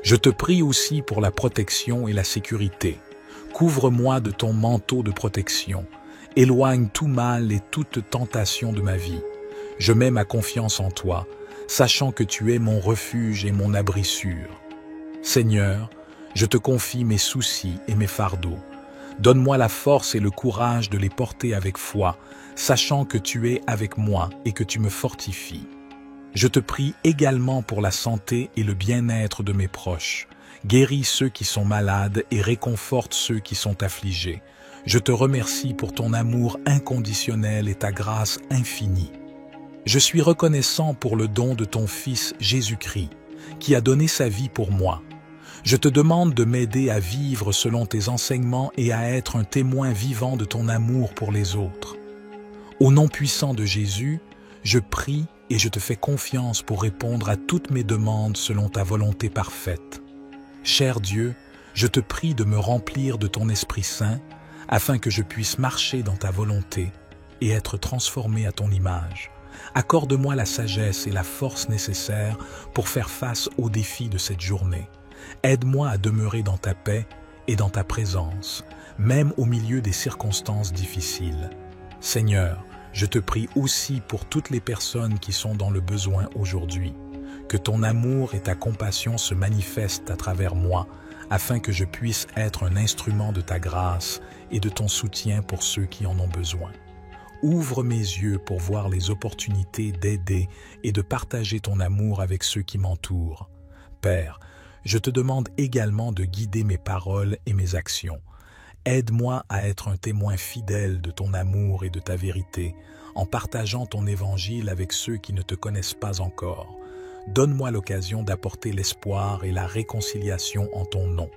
Je te prie aussi pour la protection et la sécurité. Couvre-moi de ton manteau de protection. Éloigne tout mal et toute tentation de ma vie. Je mets ma confiance en toi, sachant que tu es mon refuge et mon abri sûr. Seigneur, je te confie mes soucis et mes fardeaux. Donne-moi la force et le courage de les porter avec foi, sachant que tu es avec moi et que tu me fortifies. Je te prie également pour la santé et le bien-être de mes proches. Guéris ceux qui sont malades et réconforte ceux qui sont affligés. Je te remercie pour ton amour inconditionnel et ta grâce infinie. Je suis reconnaissant pour le don de ton Fils Jésus-Christ, qui a donné sa vie pour moi. Je te demande de m'aider à vivre selon tes enseignements et à être un témoin vivant de ton amour pour les autres. Au nom puissant de Jésus, je prie et je te fais confiance pour répondre à toutes mes demandes selon ta volonté parfaite. Cher Dieu, je te prie de me remplir de ton Esprit Saint afin que je puisse marcher dans ta volonté et être transformé à ton image. Accorde-moi la sagesse et la force nécessaires pour faire face aux défis de cette journée. Aide-moi à demeurer dans ta paix et dans ta présence, même au milieu des circonstances difficiles. Seigneur, je te prie aussi pour toutes les personnes qui sont dans le besoin aujourd'hui. Que ton amour et ta compassion se manifestent à travers moi, afin que je puisse être un instrument de ta grâce et de ton soutien pour ceux qui en ont besoin. Ouvre mes yeux pour voir les opportunités d'aider et de partager ton amour avec ceux qui m'entourent. Père, je te demande également de guider mes paroles et mes actions. Aide-moi à être un témoin fidèle de ton amour et de ta vérité, en partageant ton évangile avec ceux qui ne te connaissent pas encore. Donne-moi l'occasion d'apporter l'espoir et la réconciliation en ton nom.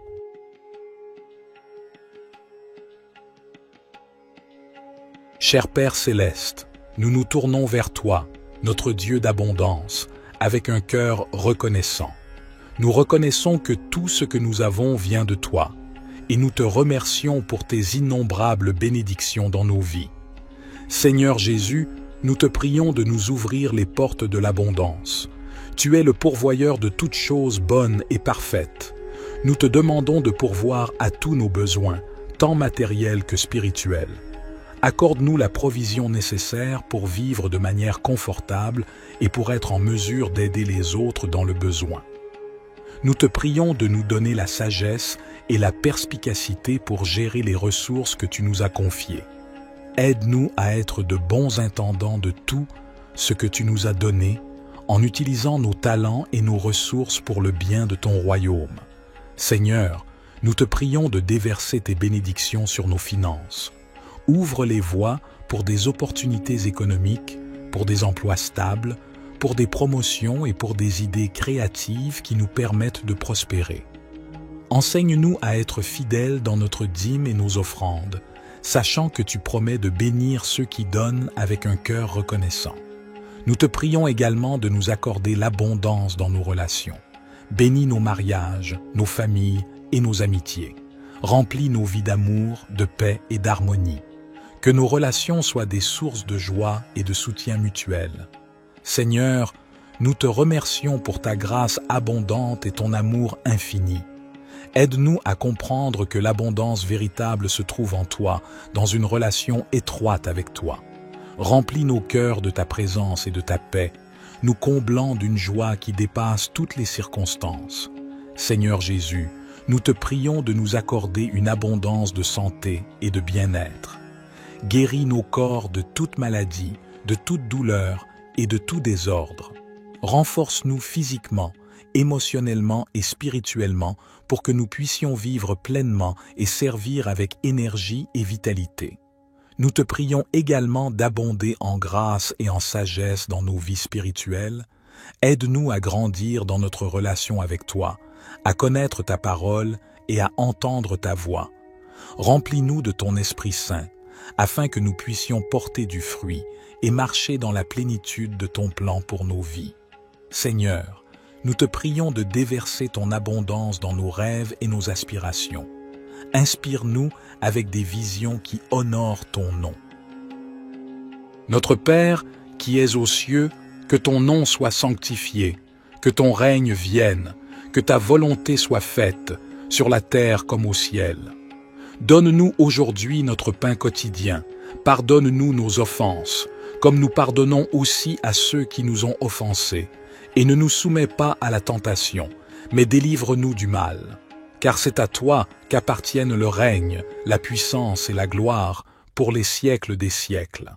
Cher Père céleste, nous nous tournons vers toi, notre Dieu d'abondance, avec un cœur reconnaissant. Nous reconnaissons que tout ce que nous avons vient de toi, et nous te remercions pour tes innombrables bénédictions dans nos vies. Seigneur Jésus, nous te prions de nous ouvrir les portes de l'abondance. Tu es le pourvoyeur de toutes choses bonnes et parfaites. Nous te demandons de pourvoir à tous nos besoins, tant matériels que spirituels. Accorde-nous la provision nécessaire pour vivre de manière confortable et pour être en mesure d'aider les autres dans le besoin. Nous te prions de nous donner la sagesse et la perspicacité pour gérer les ressources que tu nous as confiées. Aide-nous à être de bons intendants de tout ce que tu nous as donné, en utilisant nos talents et nos ressources pour le bien de ton royaume. Seigneur, nous te prions de déverser tes bénédictions sur nos finances. Ouvre les voies pour des opportunités économiques, pour des emplois stables, pour des promotions et pour des idées créatives qui nous permettent de prospérer. Enseigne-nous à être fidèles dans notre dîme et nos offrandes, sachant que tu promets de bénir ceux qui donnent avec un cœur reconnaissant. Nous te prions également de nous accorder l'abondance dans nos relations. Bénis nos mariages, nos familles et nos amitiés. Remplis nos vies d'amour, de paix et d'harmonie. Que nos relations soient des sources de joie et de soutien mutuel. Seigneur, nous te remercions pour ta grâce abondante et ton amour infini. Aide-nous à comprendre que l'abondance véritable se trouve en toi, dans une relation étroite avec toi. Remplis nos cœurs de ta présence et de ta paix, nous comblant d'une joie qui dépasse toutes les circonstances. Seigneur Jésus, nous te prions de nous accorder une abondance de santé et de bien-être. Guéris nos corps de toute maladie, de toute douleur et de tout désordre. Renforce-nous physiquement, émotionnellement et spirituellement pour que nous puissions vivre pleinement et servir avec énergie et vitalité. Nous te prions également d'abonder en grâce et en sagesse dans nos vies spirituelles. Aide-nous à grandir dans notre relation avec toi, à connaître ta parole et à entendre ta voix. Remplis-nous de ton Esprit Saint, afin que nous puissions porter du fruit et marcher dans la plénitude de ton plan pour nos vies. Seigneur, nous te prions de déverser ton abondance dans nos rêves et nos aspirations. Inspire-nous avec des visions qui honorent ton nom. Notre Père, qui es aux cieux, que ton nom soit sanctifié, que ton règne vienne, que ta volonté soit faite, sur la terre comme au ciel. Donne-nous aujourd'hui notre pain quotidien, pardonne-nous nos offenses, comme nous pardonnons aussi à ceux qui nous ont offensés, et ne nous soumets pas à la tentation, mais délivre-nous du mal. Car c'est à toi qu'appartiennent le règne, la puissance et la gloire pour les siècles des siècles.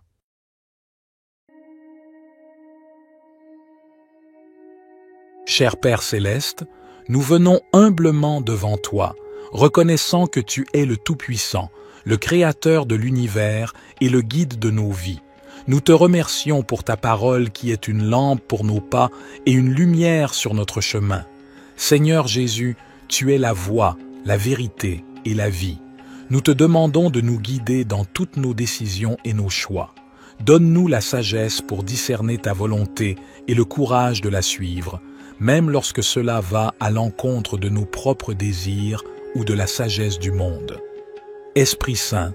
Cher Père céleste, nous venons humblement devant toi, reconnaissant que tu es le Tout-Puissant, le Créateur de l'univers et le guide de nos vies. Nous te remercions pour ta parole qui est une lampe pour nos pas et une lumière sur notre chemin. Seigneur Jésus, tu es la voie, la vérité et la vie. Nous te demandons de nous guider dans toutes nos décisions et nos choix. Donne-nous la sagesse pour discerner ta volonté et le courage de la suivre, même lorsque cela va à l'encontre de nos propres désirs ou de la sagesse du monde. Esprit Saint,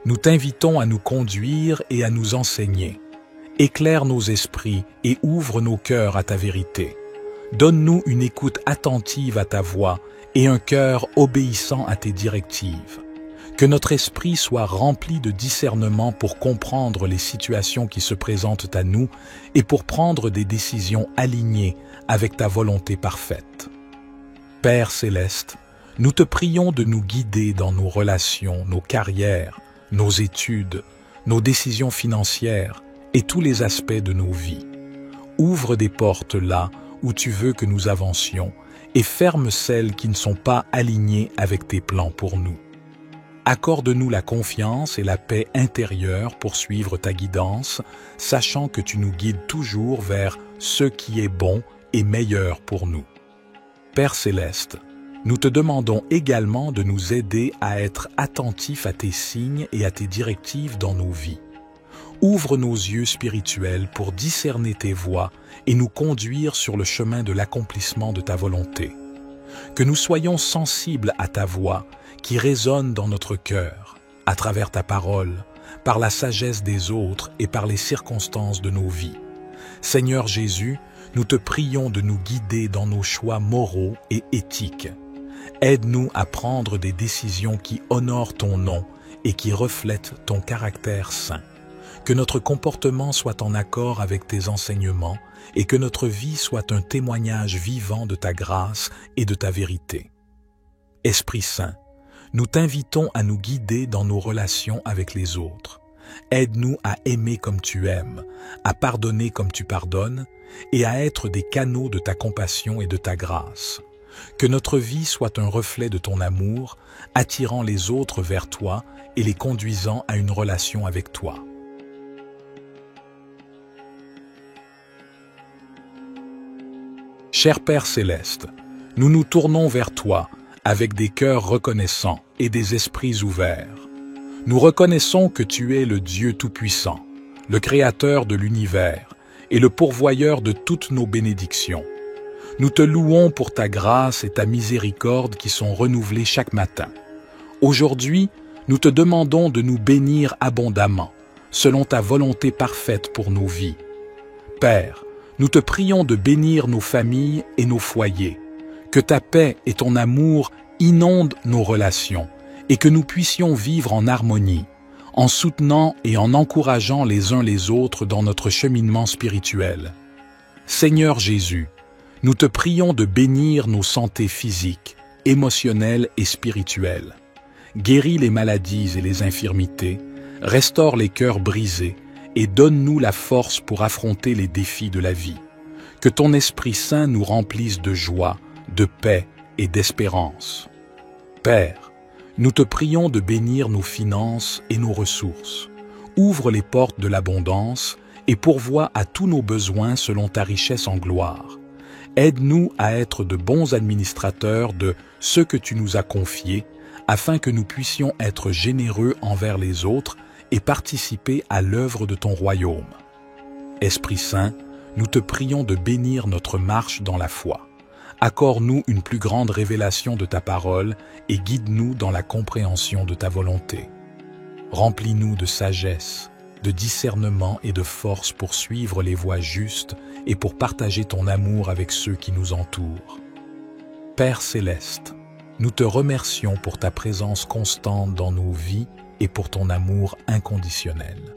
nous t'invitons à nous conduire et à nous enseigner. Éclaire nos esprits et ouvre nos cœurs à ta vérité. Donne-nous une écoute attentive à ta voix et un cœur obéissant à tes directives. Que notre esprit soit rempli de discernement pour comprendre les situations qui se présentent à nous et pour prendre des décisions alignées avec ta volonté parfaite. Père céleste, nous te prions de nous guider dans nos relations, nos carrières, nos études, nos décisions financières et tous les aspects de nos vies. Ouvre des portes là où tu veux que nous avancions et ferme celles qui ne sont pas alignées avec tes plans pour nous. Accorde-nous la confiance et la paix intérieure pour suivre ta guidance, sachant que tu nous guides toujours vers ce qui est bon et meilleur pour nous. Père céleste, nous te demandons également de nous aider à être attentifs à tes signes et à tes directives dans nos vies. Ouvre nos yeux spirituels pour discerner tes voies et nous conduire sur le chemin de l'accomplissement de ta volonté. Que nous soyons sensibles à ta voix qui résonne dans notre cœur, à travers ta parole, par la sagesse des autres et par les circonstances de nos vies. Seigneur Jésus, nous te prions de nous guider dans nos choix moraux et éthiques. Aide-nous à prendre des décisions qui honorent ton nom et qui reflètent ton caractère saint. Que notre comportement soit en accord avec tes enseignements et que notre vie soit un témoignage vivant de ta grâce et de ta vérité. Esprit Saint, nous t'invitons à nous guider dans nos relations avec les autres. Aide-nous à aimer comme tu aimes, à pardonner comme tu pardonnes et à être des canaux de ta compassion et de ta grâce. Que notre vie soit un reflet de ton amour, attirant les autres vers toi et les conduisant à une relation avec toi. Cher Père céleste, nous nous tournons vers toi avec des cœurs reconnaissants et des esprits ouverts. Nous reconnaissons que tu es le Dieu Tout-Puissant, le Créateur de l'univers et le pourvoyeur de toutes nos bénédictions. Nous te louons pour ta grâce et ta miséricorde qui sont renouvelées chaque matin. Aujourd'hui, Nous te demandons de nous bénir abondamment, selon ta volonté parfaite pour nos vies. Père, nous te prions de bénir nos familles et nos foyers, que ta paix et ton amour inondent nos relations et que nous puissions vivre en harmonie, en soutenant et en encourageant les uns les autres dans notre cheminement spirituel. Seigneur Jésus, nous te prions de bénir nos santé physiques, émotionnelles et spirituelles. Guéris les maladies et les infirmités, restaure les cœurs brisés et donne-nous la force pour affronter les défis de la vie. Que ton Esprit Saint nous remplisse de joie, de paix et d'espérance. Père, nous te prions de bénir nos finances et nos ressources. Ouvre les portes de l'abondance et pourvois à tous nos besoins selon ta richesse en gloire. Aide-nous à être de bons administrateurs de ce que tu nous as confié, afin que nous puissions être généreux envers les autres et participer à l'œuvre de ton royaume. Esprit Saint, nous te prions de bénir notre marche dans la foi. Accorde-nous une plus grande révélation de ta parole et guide-nous dans la compréhension de ta volonté. Remplis-nous de sagesse, de discernement et de force pour suivre les voies justes et pour partager ton amour avec ceux qui nous entourent. Père céleste, nous te remercions pour ta présence constante dans nos vies et pour ton amour inconditionnel.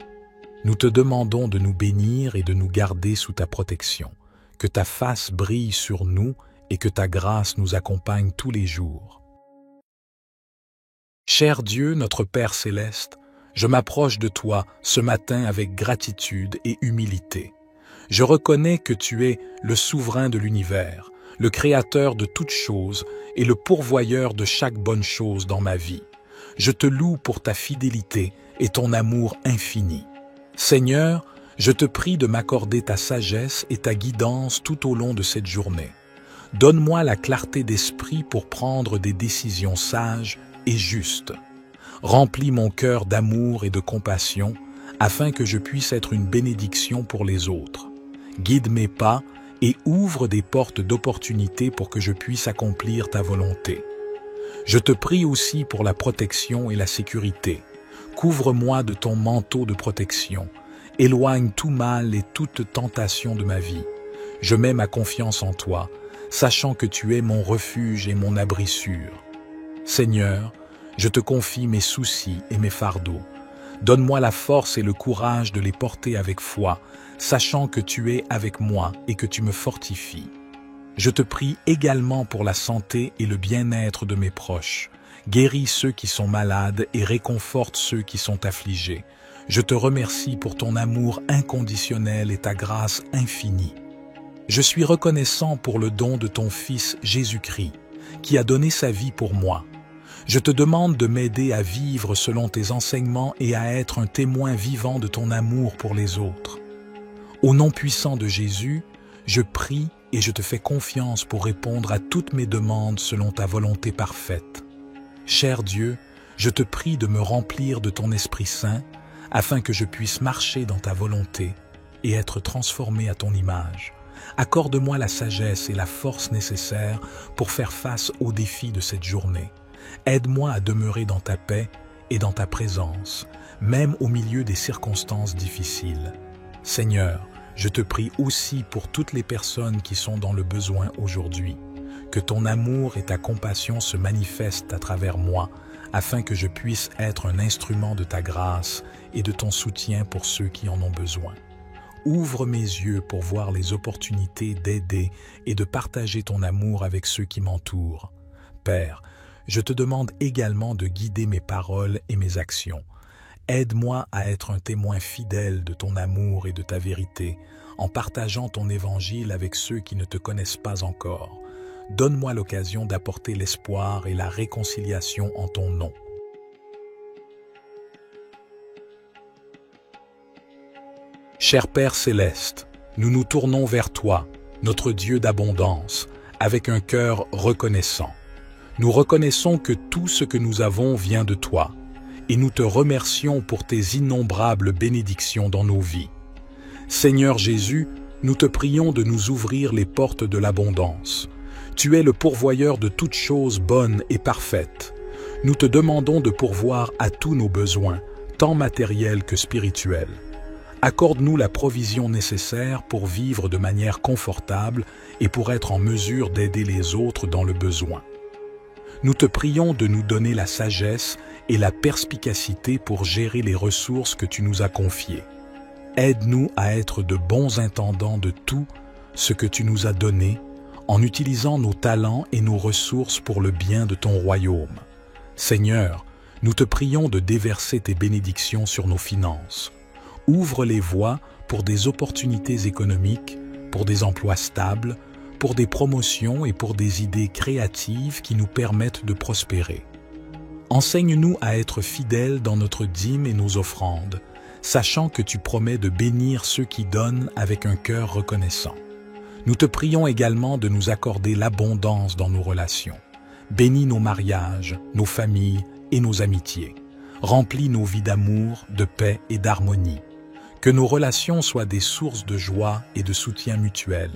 Nous te demandons de nous bénir et de nous garder sous ta protection, que ta face brille sur nous et que ta grâce nous accompagne tous les jours. Cher Dieu, notre Père céleste, je m'approche de toi ce matin avec gratitude et humilité. Je reconnais que tu es le souverain de l'univers, le créateur de toutes choses et le pourvoyeur de chaque bonne chose dans ma vie. Je te loue pour ta fidélité et ton amour infini. Seigneur, je te prie de m'accorder ta sagesse et ta guidance tout au long de cette journée. Donne-moi la clarté d'esprit pour prendre des décisions sages et justes. Remplis mon cœur d'amour et de compassion afin que je puisse être une bénédiction pour les autres. Guide mes pas et ouvre des portes d'opportunité pour que je puisse accomplir ta volonté. Je te prie aussi pour la protection et la sécurité. Couvre-moi de ton manteau de protection. Éloigne tout mal et toute tentation de ma vie. Je mets ma confiance en toi, sachant que tu es mon refuge et mon abri sûr. Seigneur, je te confie mes soucis et mes fardeaux. Donne-moi la force et le courage de les porter avec foi, sachant que tu es avec moi et que tu me fortifies. Je te prie également pour la santé et le bien-être de mes proches. Guéris ceux qui sont malades et réconforte ceux qui sont affligés. Je te remercie pour ton amour inconditionnel et ta grâce infinie. Je suis reconnaissant pour le don de ton Fils Jésus-Christ, qui a donné sa vie pour moi. Je te demande de m'aider à vivre selon tes enseignements et à être un témoin vivant de ton amour pour les autres. Au nom puissant de Jésus, je prie et je te fais confiance pour répondre à toutes mes demandes selon ta volonté parfaite. Cher Dieu, je te prie de me remplir de ton Esprit Saint afin que je puisse marcher dans ta volonté et être transformé à ton image. Accorde-moi la sagesse et la force nécessaires pour faire face aux défis de cette journée. Aide-moi à demeurer dans ta paix et dans ta présence, même au milieu des circonstances difficiles. Seigneur, je te prie aussi pour toutes les personnes qui sont dans le besoin aujourd'hui. Que ton amour et ta compassion se manifestent à travers moi, afin que je puisse être un instrument de ta grâce et de ton soutien pour ceux qui en ont besoin. Ouvre mes yeux pour voir les opportunités d'aider et de partager ton amour avec ceux qui m'entourent. Père, je te demande également de guider mes paroles et mes actions. Aide-moi à être un témoin fidèle de ton amour et de ta vérité, en partageant ton évangile avec ceux qui ne te connaissent pas encore. Donne-moi l'occasion d'apporter l'espoir et la réconciliation en ton nom. Cher Père céleste, nous nous tournons vers toi, notre Dieu d'abondance, avec un cœur reconnaissant. Nous reconnaissons que tout ce que nous avons vient de toi, et nous te remercions pour tes innombrables bénédictions dans nos vies. Seigneur Jésus, nous te prions de nous ouvrir les portes de l'abondance. Tu es le pourvoyeur de toutes choses bonnes et parfaites. Nous te demandons de pourvoir à tous nos besoins, tant matériels que spirituels. Accorde-nous la provision nécessaire pour vivre de manière confortable et pour être en mesure d'aider les autres dans le besoin. Nous te prions de nous donner la sagesse et la perspicacité pour gérer les ressources que tu nous as confiées. Aide-nous à être de bons intendants de tout ce que tu nous as donné, en utilisant nos talents et nos ressources pour le bien de ton royaume. Seigneur, nous te prions de déverser tes bénédictions sur nos finances. Ouvre les voies pour des opportunités économiques, pour des emplois stables, pour des promotions et pour des idées créatives qui nous permettent de prospérer. Enseigne-nous à être fidèles dans notre dîme et nos offrandes, sachant que tu promets de bénir ceux qui donnent avec un cœur reconnaissant. Nous te prions également de nous accorder l'abondance dans nos relations. Bénis nos mariages, nos familles et nos amitiés. Remplis nos vies d'amour, de paix et d'harmonie. Que nos relations soient des sources de joie et de soutien mutuel.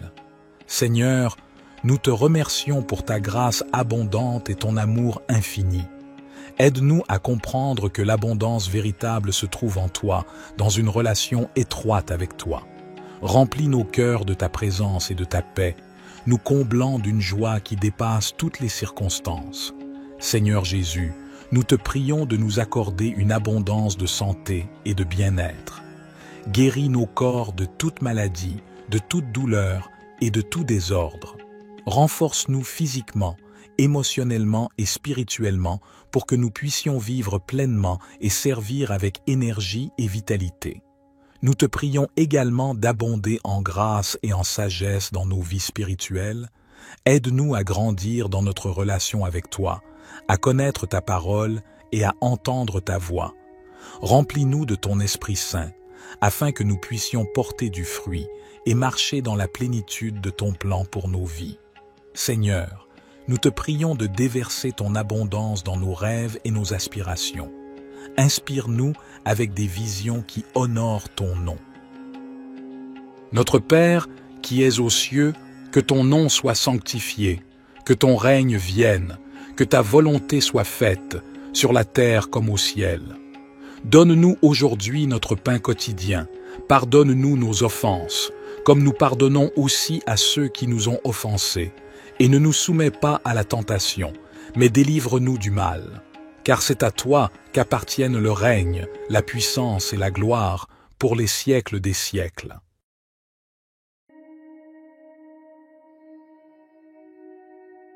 Seigneur, nous te remercions pour ta grâce abondante et ton amour infini. Aide-nous à comprendre que l'abondance véritable se trouve en toi, dans une relation étroite avec toi. Remplis nos cœurs de ta présence et de ta paix, nous comblant d'une joie qui dépasse toutes les circonstances. Seigneur Jésus, nous te prions de nous accorder une abondance de santé et de bien-être. Guéris nos corps de toute maladie, de toute douleur et de tout désordre. Renforce-nous physiquement, émotionnellement et spirituellement pour que nous puissions vivre pleinement et servir avec énergie et vitalité. Nous te prions également d'abonder en grâce et en sagesse dans nos vies spirituelles. Aide-nous à grandir dans notre relation avec toi, à connaître ta parole et à entendre ta voix. Remplis-nous de ton Esprit Saint, afin que nous puissions porter du fruit et marcher dans la plénitude de ton plan pour nos vies. Seigneur, nous te prions de déverser ton abondance dans nos rêves et nos aspirations. Inspire-nous avec des visions qui honorent ton nom. Notre Père, qui es aux cieux, que ton nom soit sanctifié, que ton règne vienne, que ta volonté soit faite, sur la terre comme au ciel. Donne-nous aujourd'hui notre pain quotidien, pardonne-nous nos offenses, comme nous pardonnons aussi à ceux qui nous ont offensés, et ne nous soumets pas à la tentation, mais délivre-nous du mal. Car c'est à toi qu'appartiennent le règne, la puissance et la gloire pour les siècles des siècles.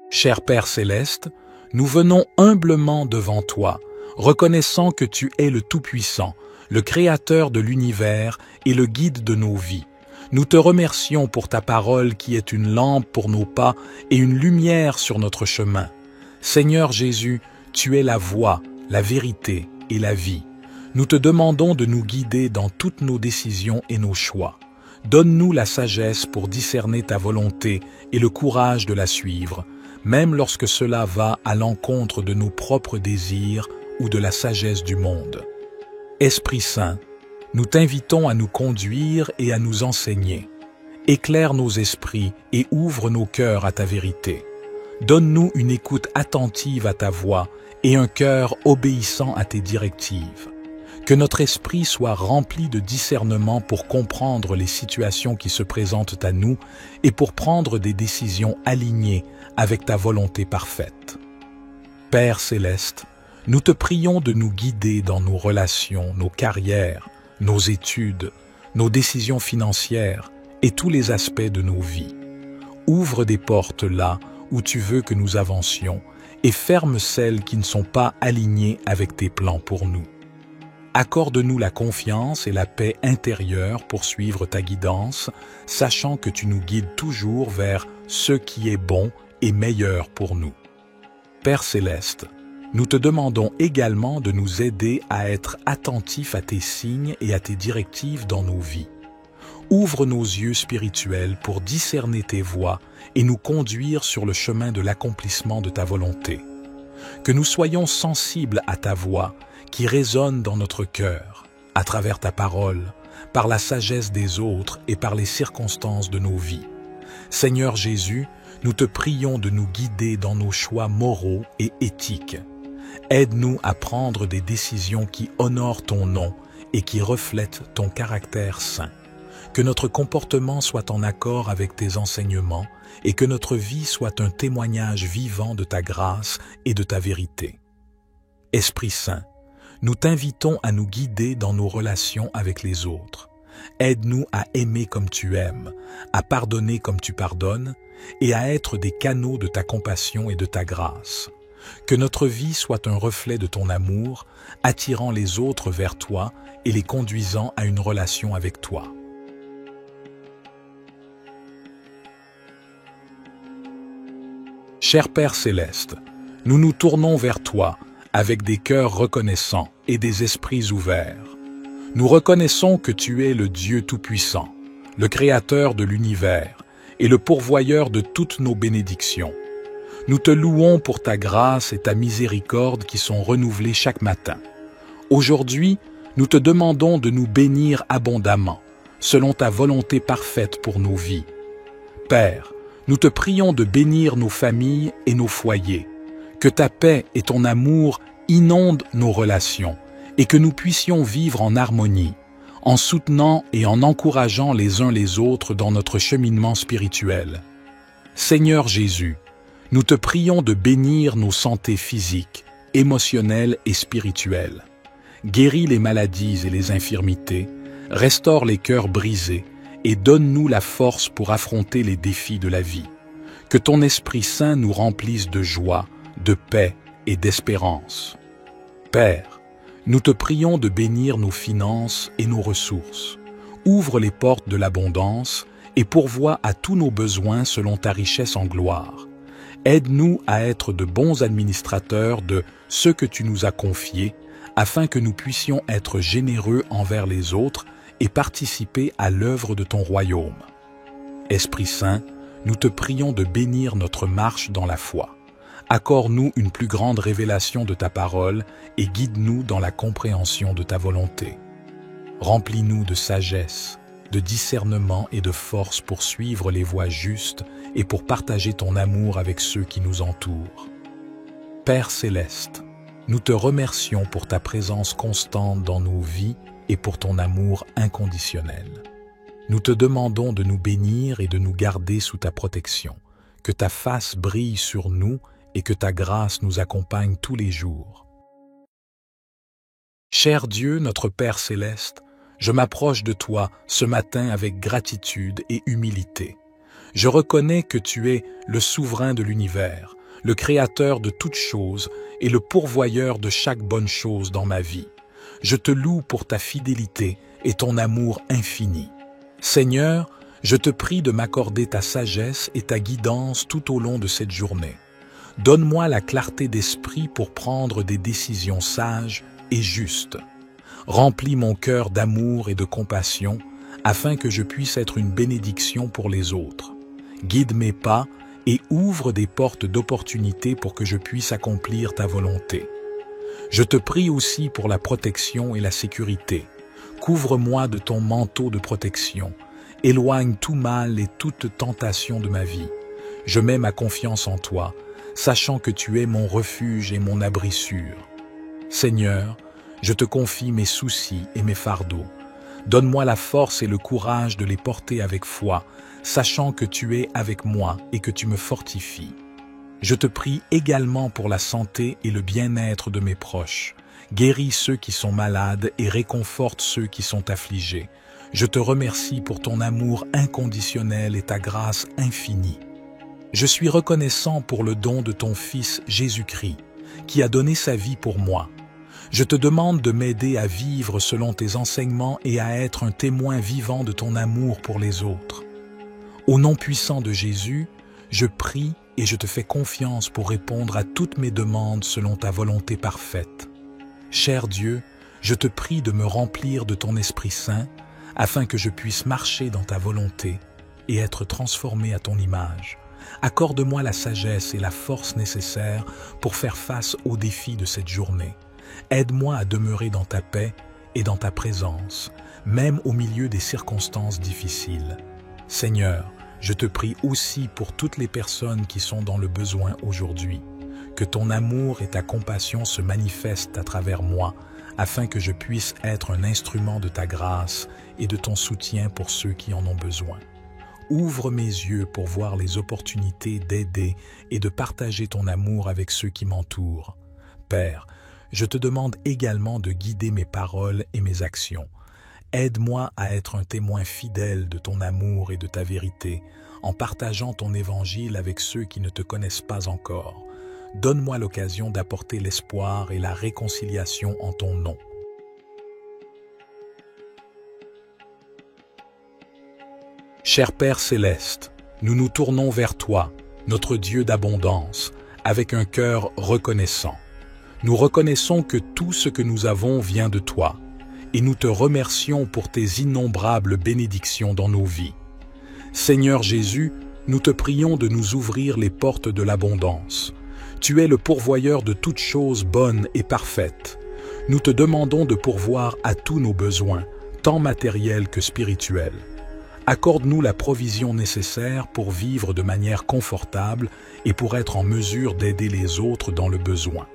Cher Père céleste, nous venons humblement devant toi, reconnaissant que tu es le Tout-Puissant, le Créateur de l'univers et le guide de nos vies. Nous te remercions pour ta parole qui est une lampe pour nos pas et une lumière sur notre chemin. Seigneur Jésus, tu es la voie, la vérité et la vie. Nous te demandons de nous guider dans toutes nos décisions et nos choix. Donne-nous la sagesse pour discerner ta volonté et le courage de la suivre, même lorsque cela va à l'encontre de nos propres désirs ou de la sagesse du monde. Esprit Saint, nous t'invitons à nous conduire et à nous enseigner. Éclaire nos esprits et ouvre nos cœurs à ta vérité. Donne-nous une écoute attentive à ta voix et un cœur obéissant à tes directives. Que notre esprit soit rempli de discernement pour comprendre les situations qui se présentent à nous et pour prendre des décisions alignées avec ta volonté parfaite. Père céleste, nous te prions de nous guider dans nos relations, nos carrières, nos études, nos décisions financières et tous les aspects de nos vies. Ouvre des portes là où tu veux que nous avancions et ferme celles qui ne sont pas alignées avec tes plans pour nous. Accorde-nous la confiance et la paix intérieure pour suivre ta guidance, sachant que tu nous guides toujours vers ce qui est bon et meilleur pour nous. Père céleste, nous te demandons également de nous aider à être attentifs à tes signes et à tes directives dans nos vies. Ouvre nos yeux spirituels pour discerner tes voies et nous conduire sur le chemin de l'accomplissement de ta volonté. Que nous soyons sensibles à ta voix qui résonne dans notre cœur, à travers ta parole, par la sagesse des autres et par les circonstances de nos vies. Seigneur Jésus, nous te prions de nous guider dans nos choix moraux et éthiques. Aide-nous à prendre des décisions qui honorent ton nom et qui reflètent ton caractère saint. Que notre comportement soit en accord avec tes enseignements et que notre vie soit un témoignage vivant de ta grâce et de ta vérité. Esprit Saint, nous t'invitons à nous guider dans nos relations avec les autres. Aide-nous à aimer comme tu aimes, à pardonner comme tu pardonnes et à être des canaux de ta compassion et de ta grâce. Que notre vie soit un reflet de ton amour, attirant les autres vers toi et les conduisant à une relation avec toi. Cher Père Céleste, nous nous tournons vers toi avec des cœurs reconnaissants et des esprits ouverts. Nous reconnaissons que tu es le Dieu Tout-Puissant, le Créateur de l'univers et le pourvoyeur de toutes nos bénédictions. Nous te louons pour ta grâce et ta miséricorde qui sont renouvelées chaque matin. Aujourd'hui, nous te demandons de nous bénir abondamment, selon ta volonté parfaite pour nos vies. Père, nous te prions de bénir nos familles et nos foyers, que ta paix et ton amour inondent nos relations et que nous puissions vivre en harmonie, en soutenant et en encourageant les uns les autres dans notre cheminement spirituel. Seigneur Jésus, nous te prions de bénir nos santés physiques, émotionnelles et spirituelles. Guéris les maladies et les infirmités, restaure les cœurs brisés et donne-nous la force pour affronter les défis de la vie. Que ton Esprit Saint nous remplisse de joie, de paix et d'espérance. Père, nous te prions de bénir nos finances et nos ressources. Ouvre les portes de l'abondance et pourvois à tous nos besoins selon ta richesse en gloire. Aide-nous à être de bons administrateurs de ce que tu nous as confié, afin que nous puissions être généreux envers les autres et participer à l'œuvre de ton royaume. Esprit Saint, nous te prions de bénir notre marche dans la foi. Accorde-nous une plus grande révélation de ta parole et guide-nous dans la compréhension de ta volonté. Remplis-nous de sagesse, de discernement et de force pour suivre les voies justes et pour partager ton amour avec ceux qui nous entourent. Père Céleste, nous te remercions pour ta présence constante dans nos vies et pour ton amour inconditionnel. Nous te demandons de nous bénir et de nous garder sous ta protection, que ta face brille sur nous et que ta grâce nous accompagne tous les jours. Cher Dieu, notre Père Céleste, je m'approche de toi ce matin avec gratitude et humilité. Je reconnais que tu es le souverain de l'univers, le créateur de toutes choses et le pourvoyeur de chaque bonne chose dans ma vie. Je te loue pour ta fidélité et ton amour infini. Seigneur, je te prie de m'accorder ta sagesse et ta guidance tout au long de cette journée. Donne-moi la clarté d'esprit pour prendre des décisions sages et justes. Remplis mon cœur d'amour et de compassion afin que je puisse être une bénédiction pour les autres. Guide mes pas et ouvre des portes d'opportunité pour que je puisse accomplir ta volonté. Je te prie aussi pour la protection et la sécurité. Couvre-moi de ton manteau de protection. Éloigne tout mal et toute tentation de ma vie. Je mets ma confiance en toi, sachant que tu es mon refuge et mon abri sûr. Seigneur, je te confie mes soucis et mes fardeaux. Donne-moi la force et le courage de les porter avec foi, sachant que tu es avec moi et que tu me fortifies. Je te prie également pour la santé et le bien-être de mes proches. Guéris ceux qui sont malades et réconforte ceux qui sont affligés. Je te remercie pour ton amour inconditionnel et ta grâce infinie. Je suis reconnaissant pour le don de ton Fils Jésus-Christ, qui a donné sa vie pour moi. Je te demande de m'aider à vivre selon tes enseignements et à être un témoin vivant de ton amour pour les autres. Au nom puissant de Jésus, je prie et je te fais confiance pour répondre à toutes mes demandes selon ta volonté parfaite. Cher Dieu, je te prie de me remplir de ton Esprit Saint, afin que je puisse marcher dans ta volonté et être transformé à ton image. Accorde-moi la sagesse et la force nécessaires pour faire face aux défis de cette journée. Aide-moi à demeurer dans ta paix et dans ta présence, même au milieu des circonstances difficiles. Seigneur, je te prie aussi pour toutes les personnes qui sont dans le besoin aujourd'hui. que ton amour et ta compassion se manifestent à travers moi, afin que je puisse être un instrument de ta grâce et de ton soutien pour ceux qui en ont besoin. Ouvre mes yeux pour voir les opportunités d'aider et de partager ton amour avec ceux qui m'entourent. Père, je te demande également de guider mes paroles et mes actions. Aide-moi à être un témoin fidèle de ton amour et de ta vérité, en partageant ton évangile avec ceux qui ne te connaissent pas encore. Donne-moi l'occasion d'apporter l'espoir et la réconciliation en ton nom. Cher Père céleste, nous nous tournons vers toi, notre Dieu d'abondance, avec un cœur reconnaissant. Nous reconnaissons que tout ce que nous avons vient de toi, et nous te remercions pour tes innombrables bénédictions dans nos vies. Seigneur Jésus, nous te prions de nous ouvrir les portes de l'abondance. Tu es le pourvoyeur de toutes choses bonnes et parfaites. Nous te demandons de pourvoir à tous nos besoins, tant matériels que spirituels. Accorde-nous la provision nécessaire pour vivre de manière confortable et pour être en mesure d'aider les autres dans le besoin.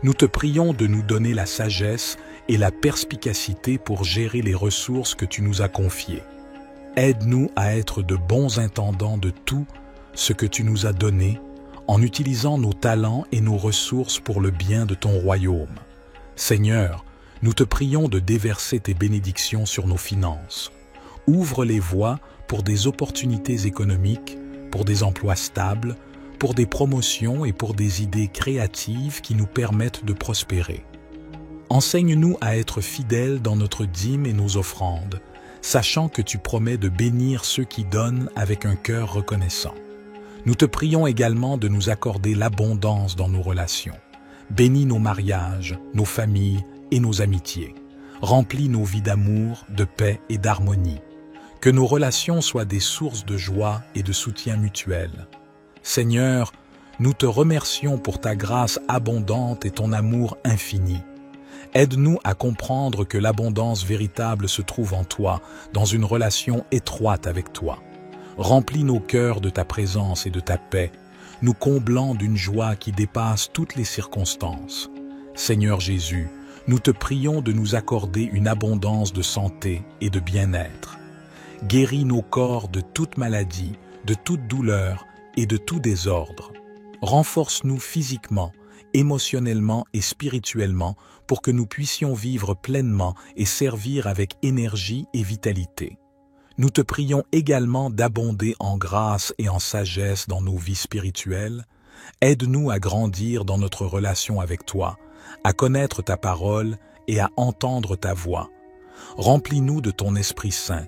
Nous te prions de nous donner la sagesse et la perspicacité pour gérer les ressources que tu nous as confiées. Aide-nous à être de bons intendants de tout ce que tu nous as donné, en utilisant nos talents et nos ressources pour le bien de ton royaume. Seigneur, nous te prions de déverser tes bénédictions sur nos finances. Ouvre les voies pour des opportunités économiques, pour des emplois stables, pour des promotions et pour des idées créatives qui nous permettent de prospérer. Enseigne-nous à être fidèles dans notre dîme et nos offrandes, sachant que tu promets de bénir ceux qui donnent avec un cœur reconnaissant. Nous te prions également de nous accorder l'abondance dans nos relations. Bénis nos mariages, nos familles et nos amitiés. Remplis nos vies d'amour, de paix et d'harmonie. Que nos relations soient des sources de joie et de soutien mutuel. Seigneur, nous te remercions pour ta grâce abondante et ton amour infini. Aide-nous à comprendre que l'abondance véritable se trouve en toi, dans une relation étroite avec toi. Remplis nos cœurs de ta présence et de ta paix, nous comblant d'une joie qui dépasse toutes les circonstances. Seigneur Jésus, nous te prions de nous accorder une abondance de santé et de bien-être. Guéris nos corps de toute maladie, de toute douleur et de tout désordre. Renforce-nous physiquement, émotionnellement et spirituellement pour que nous puissions vivre pleinement et servir avec énergie et vitalité. Nous te prions également d'abonder en grâce et en sagesse dans nos vies spirituelles. Aide-nous à grandir dans notre relation avec toi, à connaître ta parole et à entendre ta voix. Remplis-nous de ton Esprit Saint,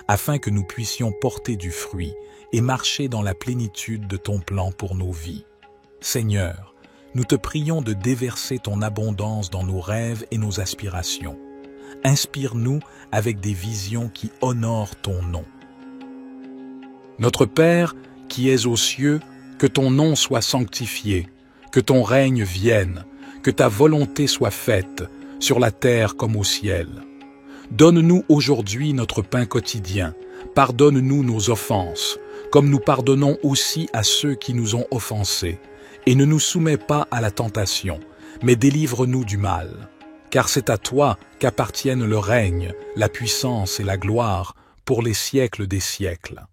afin que nous puissions porter du fruit et marcher dans la plénitude de ton plan pour nos vies. Seigneur, nous te prions de déverser ton abondance dans nos rêves et nos aspirations. Inspire-nous avec des visions qui honorent ton nom. Notre Père, qui es aux cieux, que ton nom soit sanctifié, que ton règne vienne, que ta volonté soit faite, sur la terre comme au ciel. Donne-nous aujourd'hui notre pain quotidien. Pardonne-nous nos offenses, comme nous pardonnons aussi à ceux qui nous ont offensés. Et ne nous soumets pas à la tentation, mais délivre-nous du mal. Car c'est à toi qu'appartiennent le règne, la puissance et la gloire pour les siècles des siècles.